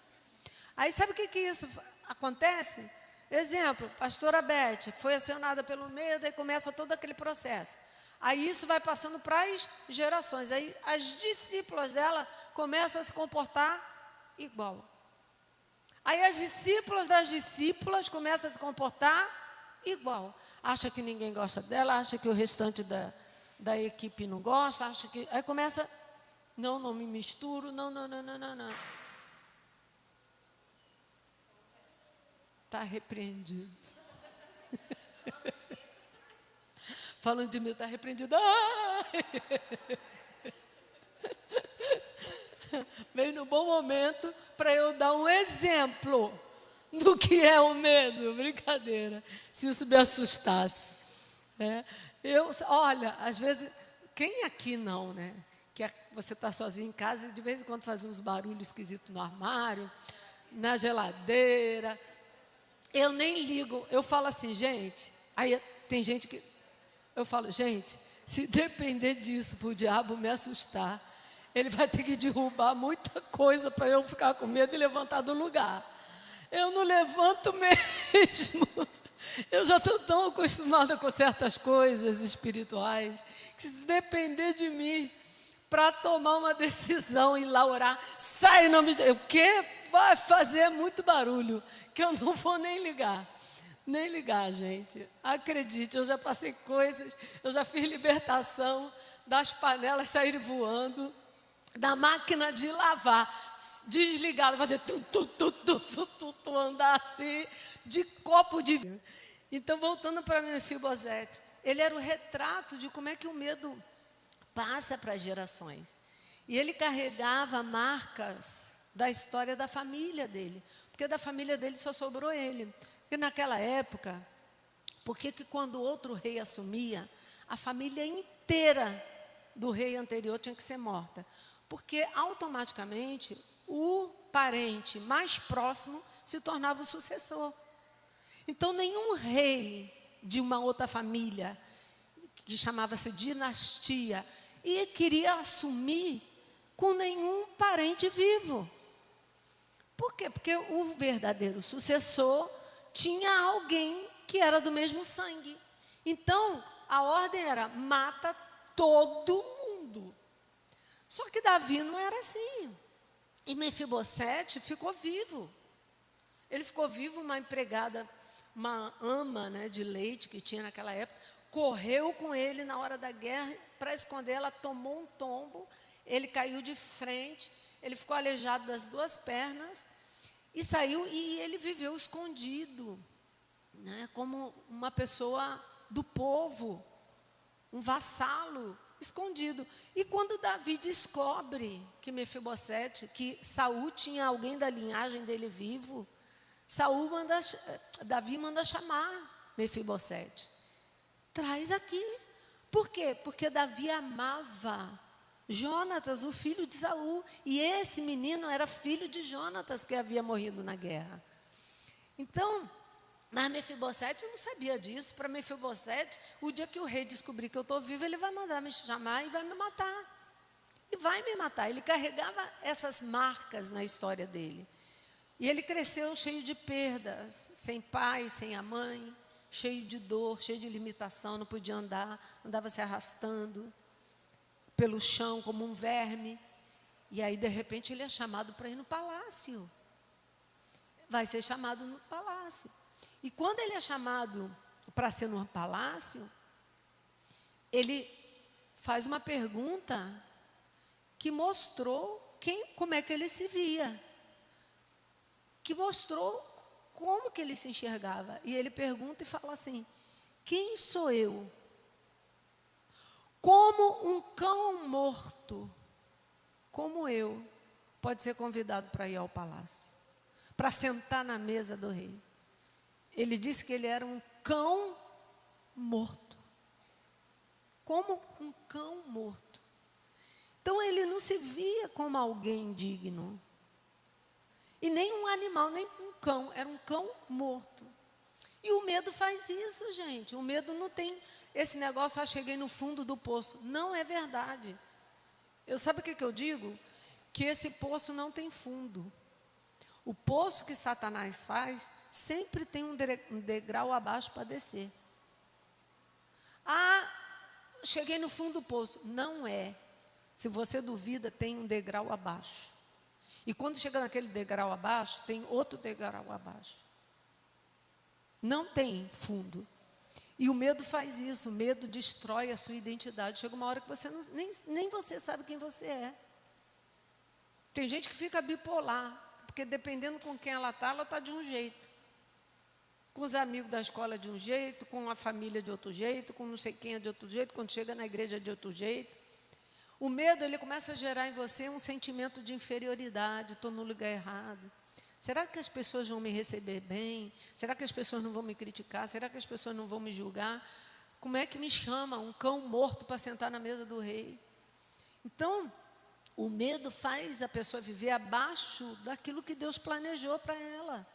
Aí sabe o que isso acontece? Exemplo, pastora Beth foi acionada pelo medo e começa todo aquele processo. Aí isso vai passando para as gerações. Aí as discípulas dela começam a se comportar igual. Aí as discípulas das discípulas começam a se comportar igual. Acha que ninguém gosta dela, acha que o restante da equipe não gosta, acha que... Aí começa, não me misturo, não. Está repreendido. Falando de mim, está repreendido. Veio no bom momento para eu dar um exemplo do que é o medo. Brincadeira. Se isso me assustasse. Olha, às vezes, quem aqui não, né? Que você está sozinho em casa e de vez em quando faz uns barulhos esquisitos no armário, na geladeira. Eu nem ligo, eu falo assim, gente, aí tem gente que, eu falo, gente, se depender disso para o diabo me assustar, ele vai ter que derrubar muita coisa para eu ficar com medo e levantar do lugar. Eu não levanto mesmo, eu já estou tão acostumada com certas coisas espirituais, que se depender de mim para tomar uma decisão e lá orar, sai em nome de Deus, o quê? Vai fazer muito barulho, que eu não vou nem ligar, gente. Acredite, eu já passei coisas, eu já fiz libertação das panelas saírem voando, da máquina de lavar desligada, fazer andar assim, de copo de vinho. Então, voltando para Mefibosete, ele era o retrato de como é que o medo passa para as gerações. E ele carregava marcas da história da família dele, porque da família dele só sobrou ele. Porque naquela época, porque que quando outro rei assumia, a família inteira do rei anterior tinha que ser morta? Porque automaticamente o parente mais próximo se tornava o sucessor. Então nenhum rei de uma outra família, que chamava-se dinastia, e queria assumir com nenhum parente vivo. Por quê? Porque o verdadeiro sucessor tinha alguém que era do mesmo sangue. Então, a ordem era, mata todo mundo. Só que Davi não era assim. E Mefibosete ficou vivo. Ele ficou vivo, uma empregada, uma ama, né, de leite que tinha naquela época, correu com ele na hora da guerra para esconder, ela tomou um tombo, ele caiu de frente, ele ficou aleijado das duas pernas, E saiu, e ele viveu escondido, né, como uma pessoa do povo, um vassalo escondido. E quando Davi descobre que Mefibosete, que Saul tinha alguém da linhagem dele vivo, Davi manda chamar Mefibosete. Traz aqui. Por quê? Porque Davi amava Jonatas, o filho de Saul. E esse menino era filho de Jonatas, que havia morrido na guerra. Então, mas Mefibosete não sabia disso. Para Mefibosete, o dia que o rei descobrir que eu estou vivo, ele vai mandar me chamar e vai me matar. E vai me matar. Ele carregava essas marcas na história dele. E ele cresceu cheio de perdas, sem pai, sem a mãe, cheio de dor, cheio de limitação, não podia andar, andava se arrastando pelo chão como um verme. E aí, de repente, ele é chamado para ir no palácio. Vai ser chamado no palácio. E quando ele é chamado para ser no palácio, ele faz uma pergunta que mostrou como é que ele se via, que mostrou como que ele se enxergava. E ele pergunta e fala assim: quem sou eu? Como um cão morto, como eu, pode ser convidado para ir ao palácio, para sentar na mesa do rei. Ele disse que ele era um cão morto. Como um cão morto. Então ele não se via como alguém digno. E nem um animal, nem um cão, era um cão morto. E o medo faz isso, gente. O medo não tem esse negócio, cheguei no fundo do poço. Não é verdade. Sabe o que eu digo? Que esse poço não tem fundo. O poço que Satanás faz, sempre tem um degrau abaixo para descer. Cheguei no fundo do poço. Não é. Se você duvida, tem um degrau abaixo. E quando chega naquele degrau abaixo, tem outro degrau abaixo. Não tem fundo. E o medo faz isso. O medo destrói a sua identidade. Chega uma hora que você nem você sabe quem você é. Tem gente que fica bipolar. Porque dependendo com quem ela está de um jeito. Com os amigos da escola de um jeito, com a família de outro jeito, com não sei quem é de outro jeito, quando chega na igreja de outro jeito. O medo, ele começa a gerar em você um sentimento de inferioridade. Estou no lugar errado. Será que as pessoas vão me receber bem? Será que as pessoas não vão me criticar? Será que as pessoas não vão me julgar? Como é que me chama um cão morto para sentar na mesa do rei? Então, o medo faz a pessoa viver abaixo daquilo que Deus planejou para ela.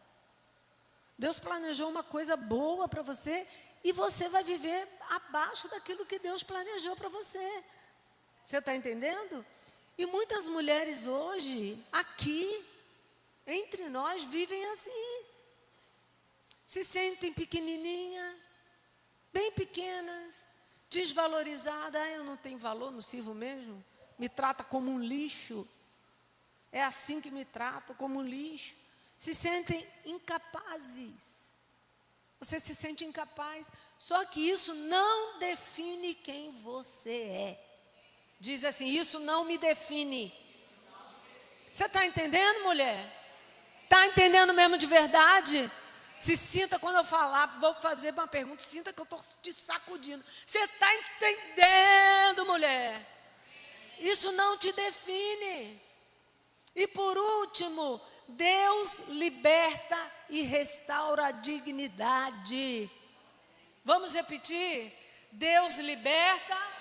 Deus planejou uma coisa boa para você e você vai viver abaixo daquilo que Deus planejou para você. Você está entendendo? E muitas mulheres hoje, aqui, entre nós, vivem assim. Se sentem pequenininha, bem pequenas, desvalorizadas. Eu não tenho valor, não sirvo mesmo. Me trata como um lixo. É assim que me tratam, como um lixo. Se sentem incapazes. Você se sente incapaz. Só que isso não define quem você é. Diz assim: isso não me define. Você está entendendo, mulher? Está entendendo mesmo de verdade? Se sinta, quando eu falar, vou fazer uma pergunta, sinta que eu estou te sacudindo. Você está entendendo, mulher? Isso não te define. E por último, Deus liberta e restaura a dignidade. Vamos repetir? Deus liberta.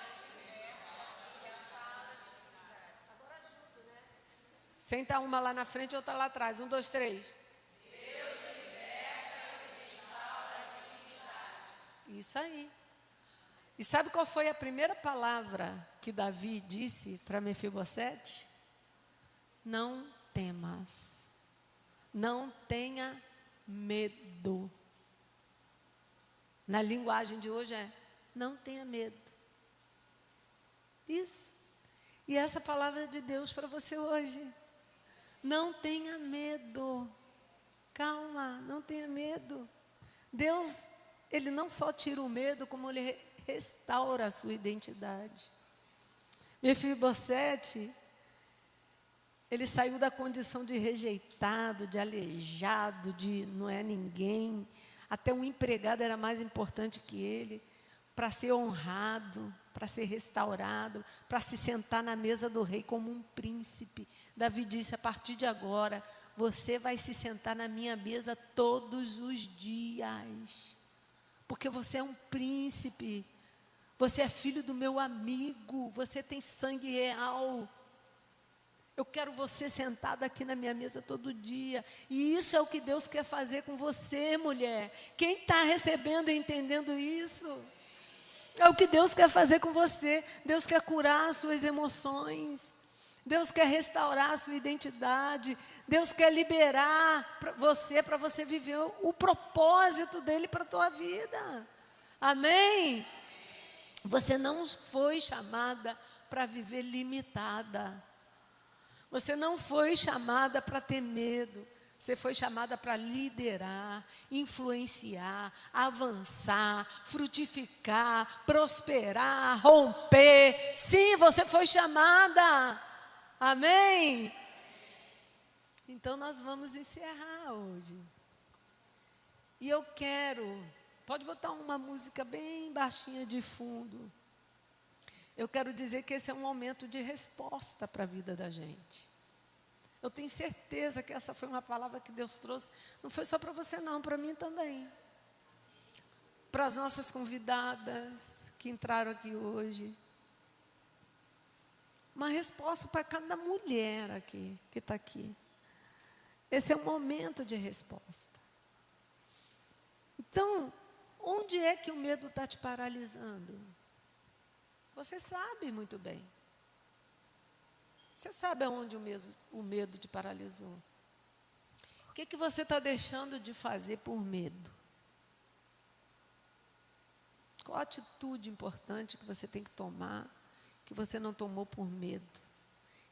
Senta uma lá na frente e outra lá atrás. 1, 2, 3. Deus liberta e restaura a dignidade. Isso aí. E sabe qual foi a primeira palavra que Davi disse para Mefibosete? Não temas. Não tenha medo. Na linguagem de hoje é: não tenha medo. Isso. E essa palavra é de Deus para você hoje. Não tenha medo. Calma, não tenha medo. Deus, Ele não só tira o medo, como Ele restaura a sua identidade. Mefibosete, Ele saiu da condição de rejeitado, de aleijado, de não é ninguém. Até um empregado era mais importante que ele, para ser honrado, para ser restaurado, para se sentar na mesa do rei como um príncipe. Davi disse: a partir de agora, você vai se sentar na minha mesa todos os dias, porque você é um príncipe, você é filho do meu amigo, você tem sangue real. Eu quero você sentado aqui na minha mesa todo dia. E isso é o que Deus quer fazer com você, mulher. Quem está recebendo e entendendo isso? É o que Deus quer fazer com você. Deus quer curar as suas emoções. Deus quer restaurar a sua identidade. Deus quer liberar para você viver o propósito dEle para a tua vida. Amém? Você não foi chamada para viver limitada. Você não foi chamada para ter medo. Você foi chamada para liderar, influenciar, avançar, frutificar, prosperar, romper. Sim, você foi chamada. Amém? Então nós vamos encerrar hoje. E eu quero, pode botar uma música bem baixinha de fundo. Eu quero dizer que esse é um momento de resposta para a vida da gente. Eu tenho certeza que essa foi uma palavra que Deus trouxe. Não foi só para você não, para mim também. Para as nossas convidadas que entraram aqui hoje. Uma resposta para cada mulher aqui, que está aqui. Esse é um momento de resposta. Então, onde é que o medo está te paralisando? Você sabe muito bem. Você sabe aonde o medo te paralisou. O que você está deixando de fazer por medo? Qual a atitude importante que você tem que tomar, que você não tomou por medo?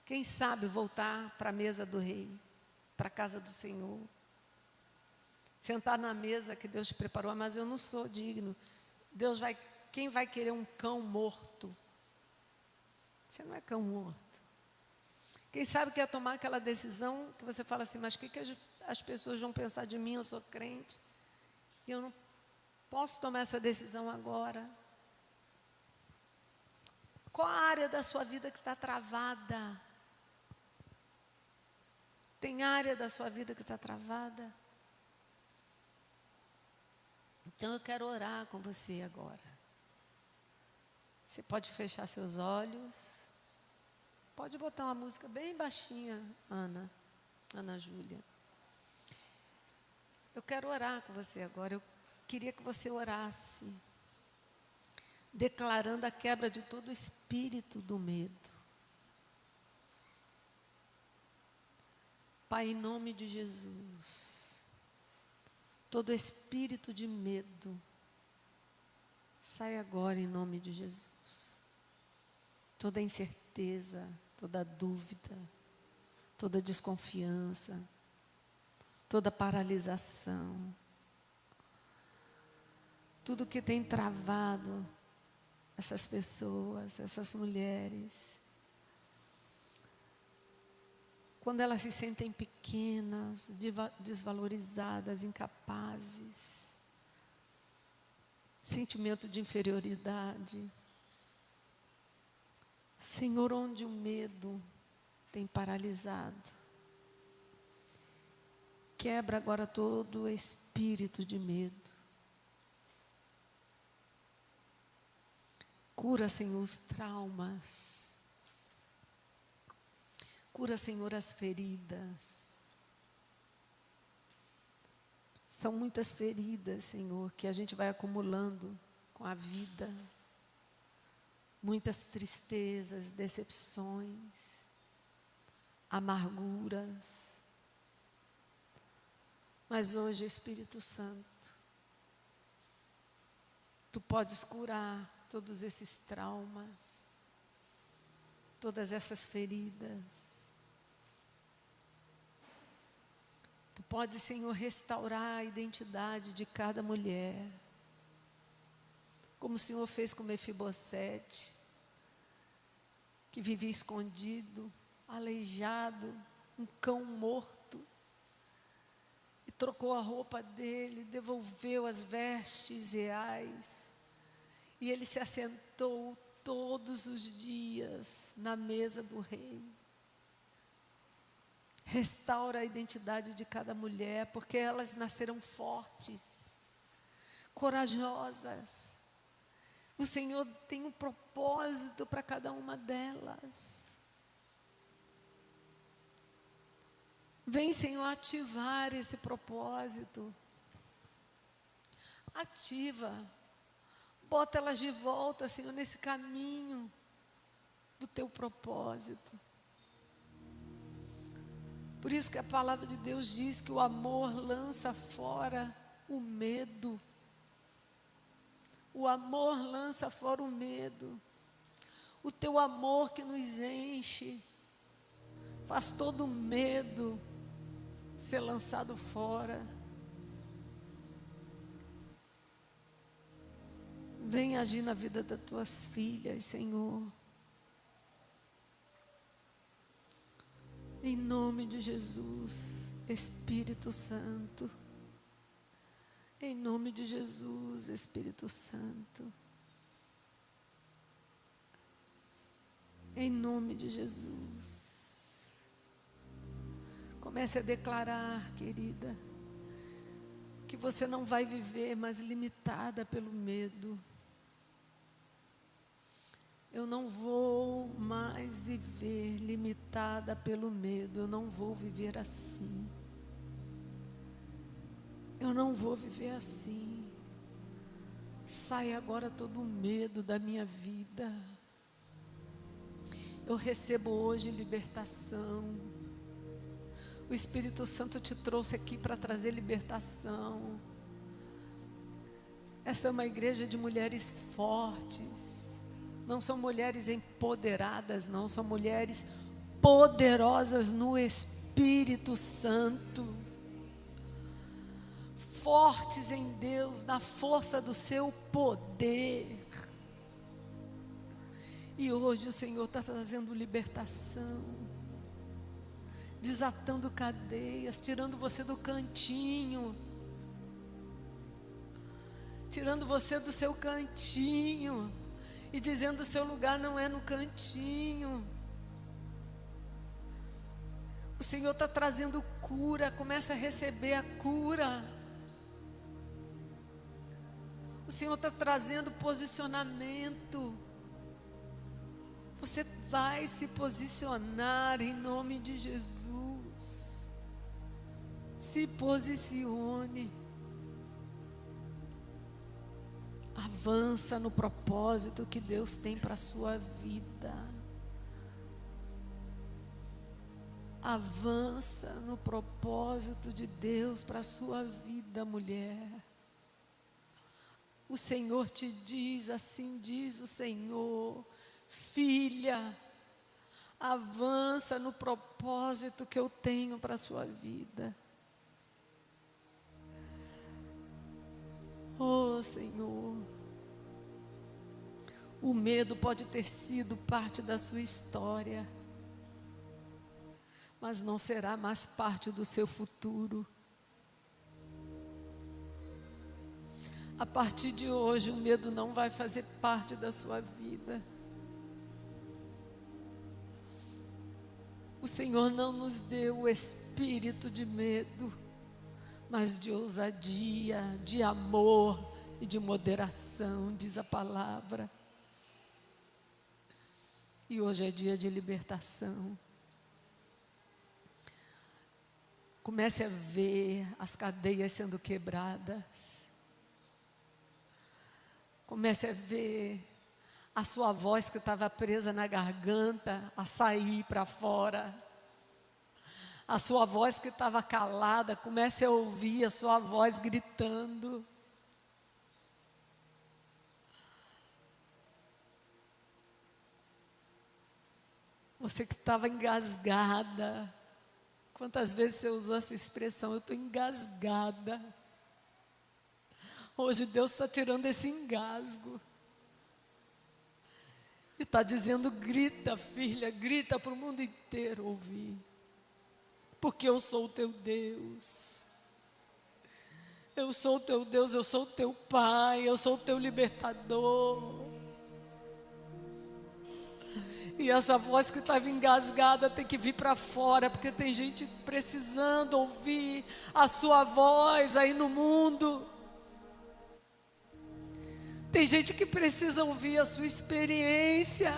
Quem sabe voltar para a mesa do rei, para a casa do Senhor. Sentar na mesa que Deus te preparou, mas eu não sou digno. Quem vai querer um cão morto? Você não é cão morto. Quem sabe quer tomar aquela decisão que você fala assim, mas o que as pessoas vão pensar de mim? Eu sou crente. E eu não posso tomar essa decisão agora. Qual a área da sua vida que está travada? Tem área da sua vida que está travada? Então eu quero orar com você agora. Você pode fechar seus olhos. Pode botar uma música bem baixinha, Ana Júlia. Eu quero orar com você agora. Eu queria que você orasse, declarando a quebra de todo o espírito do medo. Pai, em nome de Jesus, todo espírito de medo, sai agora em nome de Jesus. Toda incerteza, toda dúvida, toda desconfiança, toda paralisação, tudo que tem travado essas pessoas, essas mulheres, quando elas se sentem pequenas, desvalorizadas, incapazes, sentimento de inferioridade. Senhor, onde o medo tem paralisado, quebra agora todo o espírito de medo. Cura, Senhor, os traumas. Cura, Senhor, as feridas. São muitas feridas, Senhor, que a gente vai acumulando com a vida. Muitas tristezas, decepções, amarguras. Mas hoje, Espírito Santo, Tu podes curar todos esses traumas, todas essas feridas. Tu podes, Senhor, restaurar a identidade de cada mulher, como o Senhor fez com Mefibosete, que vivia escondido, aleijado, um cão morto, e trocou a roupa dele, devolveu as vestes reais, e ele se assentou todos os dias na mesa do rei. Restaura a identidade de cada mulher, porque elas nasceram fortes, corajosas. O Senhor tem um propósito para cada uma delas. Vem, Senhor, ativar esse propósito. Ativa. Bota elas de volta, Senhor, nesse caminho do teu propósito. Por isso que a palavra de Deus diz que o amor lança fora o medo. O amor lança fora o medo. O teu amor que nos enche, faz todo o medo ser lançado fora. Vem agir na vida das tuas filhas, Senhor. Em nome de Jesus, Espírito Santo. Em nome de Jesus, Espírito Santo. Em nome de Jesus. Comece a declarar, querida, que você não vai viver mais limitada pelo medo. Eu não vou mais viver limitada pelo medo. Eu não vou viver assim. Eu não vou viver assim. Sai agora todo o medo da minha vida. Eu recebo hoje libertação. O Espírito Santo te trouxe aqui para trazer libertação. Essa é uma igreja de mulheres fortes. Não são mulheres empoderadas, não. São mulheres poderosas no Espírito Santo. Fortes em Deus, na força do seu poder. E hoje o Senhor está trazendo libertação, desatando cadeias, tirando você do cantinho, tirando você do seu cantinho, e dizendo: o seu lugar não é no cantinho. O Senhor está trazendo cura, começa a receber a cura. O Senhor está trazendo posicionamento. Você vai se posicionar em nome de Jesus. Se posicione. Avança no propósito que Deus tem para a sua vida. Avança no propósito de Deus para a sua vida, mulher. O Senhor te diz, assim diz o Senhor: filha, avança no propósito que eu tenho para a sua vida. Oh, Senhor, o medo pode ter sido parte da sua história, mas não será mais parte do seu futuro. A partir de hoje, o medo não vai fazer parte da sua vida. O Senhor não nos deu o espírito de medo, mas de ousadia, de amor e de moderação, diz a palavra. E hoje é dia de libertação. Comece a ver as cadeias sendo quebradas. Comece a ver a sua voz que estava presa na garganta a sair para fora. A sua voz que estava calada, comece a ouvir a sua voz gritando. Você que estava engasgada. Quantas vezes você usou essa expressão? Eu estou engasgada. Hoje Deus está tirando esse engasgo. E está dizendo: grita, filha, grita para o mundo inteiro ouvir. porque eu sou o teu Deus. Eu sou o teu Deus, eu sou o teu Pai, eu sou o teu libertador. E essa voz que estava engasgada tem que vir para fora, porque tem gente precisando ouvir a sua voz aí no mundo. Tem gente que precisa ouvir a sua experiência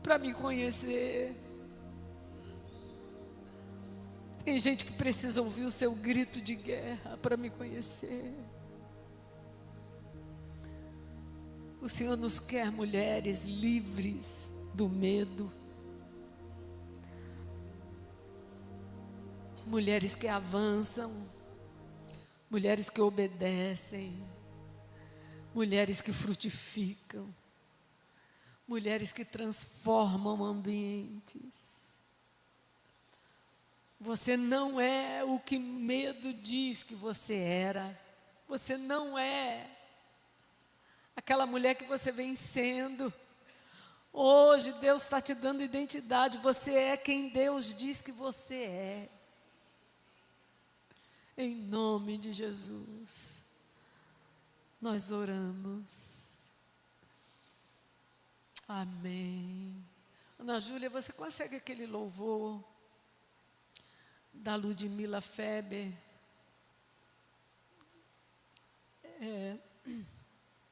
para me conhecer. Tem gente que precisa ouvir o seu grito de guerra para me conhecer. O Senhor nos quer mulheres livres do medo. Mulheres que avançam. Mulheres que obedecem. Mulheres que frutificam. Mulheres que transformam ambientes. Você não é o que medo diz que você era. Você não é aquela mulher que você vem sendo. Hoje Deus está te dando identidade. Você é quem Deus diz que você é. Em nome de Jesus, nós oramos. Amém. Ana Júlia, você consegue aquele louvor da Ludmila Feber?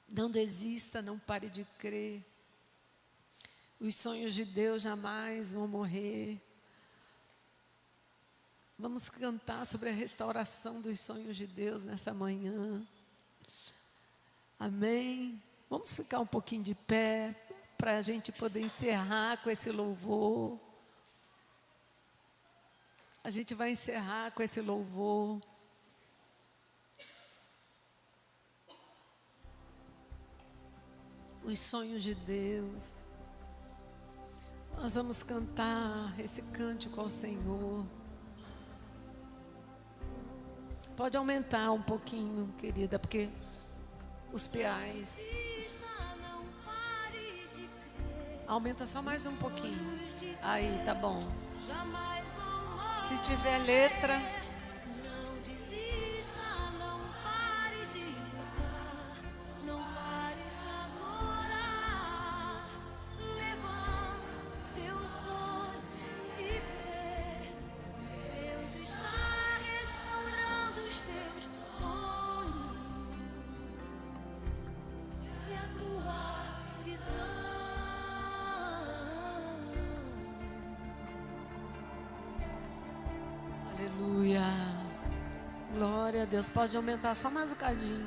Não desista, não pare de crer. Os sonhos de Deus jamais vão morrer. Vamos cantar sobre a restauração dos sonhos de Deus nessa manhã. Amém? Vamos ficar um pouquinho de pé para a gente poder encerrar com esse louvor. A gente vai encerrar com esse louvor. Os sonhos de Deus. Nós vamos cantar esse cântico ao Senhor. Pode aumentar um pouquinho, querida, porque os piais. Aumenta só mais um pouquinho. Aí, tá bom. Se tiver letra. Aleluia. Glória a Deus. Pode aumentar só mais um cadinho.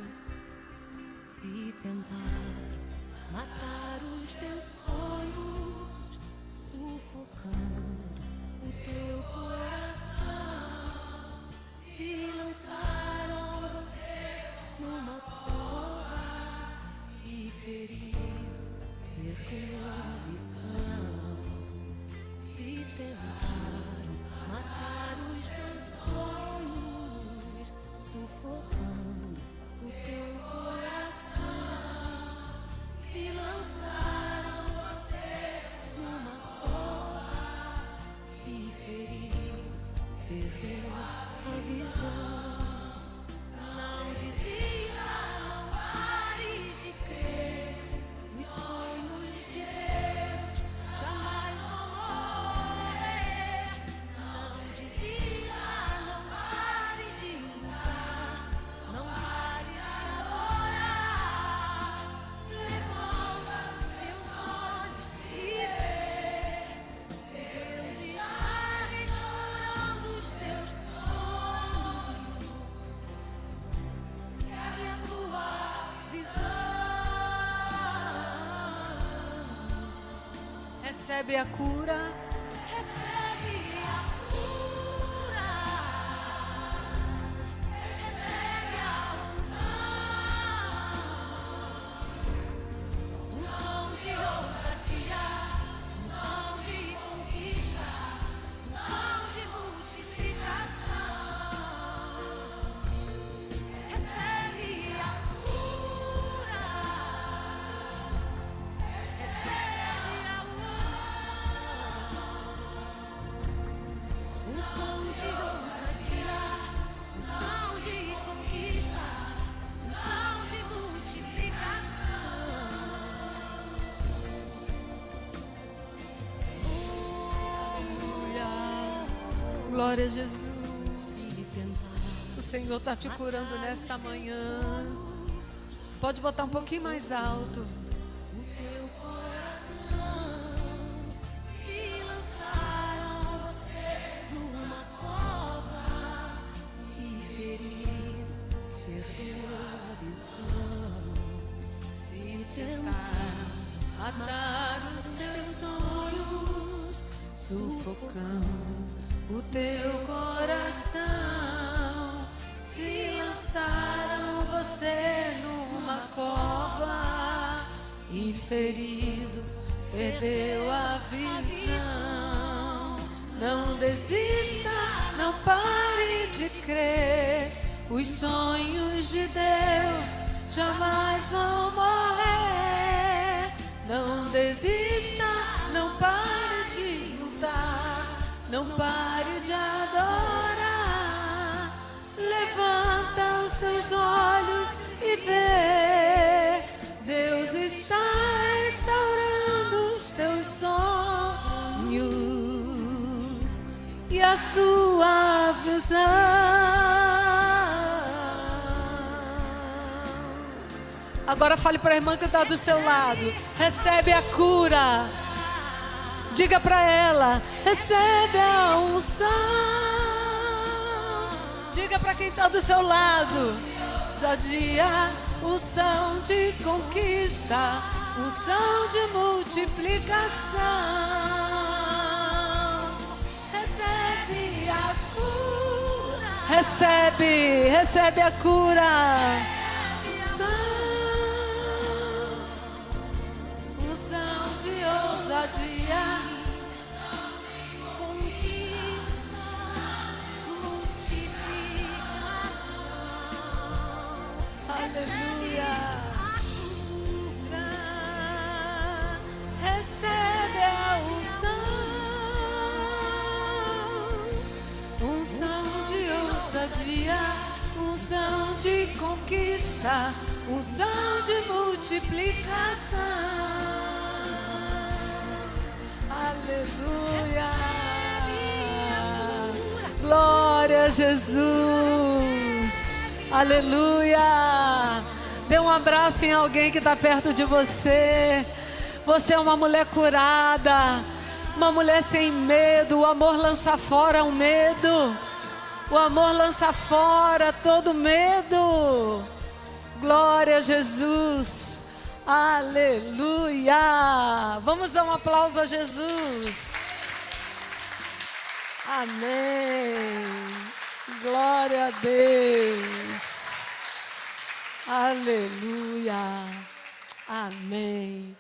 Se tentar matar os teus sonhos, sufocando o teu coração, se lançaram você numa cova e feriram tua visão. Se tentaram matar os teus sonhos, sufocando o teu coração, se lançaram você numa cova e feriram, perdeu a visão. Não desista, não pare de crer, os sonhos de Deus jamais vão morrer. Não desista, não pare de lutar, não pare de adorar. Levanta os teus olhos e vê, Deus está restaurando os teus sonhos e a tua visão. Recebe a cura. Recebe a cura, recebe a unção, unção de ousadia, unção de conquista, unção de multiplicação. Recebe a cura, recebe a unção. de ousadia, unção de conquista, unção de multiplicação. Aleluia. Glória a Jesus. O Senhor está te curando nesta manhã. Pode botar um pouquinho mais alto. Se lançaram você numa cova e ferido, perdeu a visão. Se tentaram matar os teus sonhos, sufocando o teu coração, se lançaram você numa cova e ferido, perdeu a visão. Não desista, não pare de crer. Os sonhos de Deus jamais vão morrer. Não desista, não pare de lutar, não pare de adorar. Levanta os seus olhos e vê. Deus está restaurando os teus sonhos e a sua visão. Agora fale para a irmã que está do seu lado. Recebe a cura. Diga para ela: recebe a unção. Diga para quem está do seu lado: ousadia, unção de conquista, unção de multiplicação. Recebe a cura. Recebe a cura. Unção de ousadia, aleluia. Recebe a unção de ousadia, unção de conquista, unção de multiplicação. Aleluia. Glória a Jesus. Aleluia. Dê um abraço em alguém que está perto de você. Você é uma mulher curada, uma mulher sem medo. O amor lança fora o medo. O amor lança fora todo medo. Glória a Jesus. Aleluia. Vamos dar um aplauso a Jesus. Amém. Glória a Deus. Aleluia. Amém.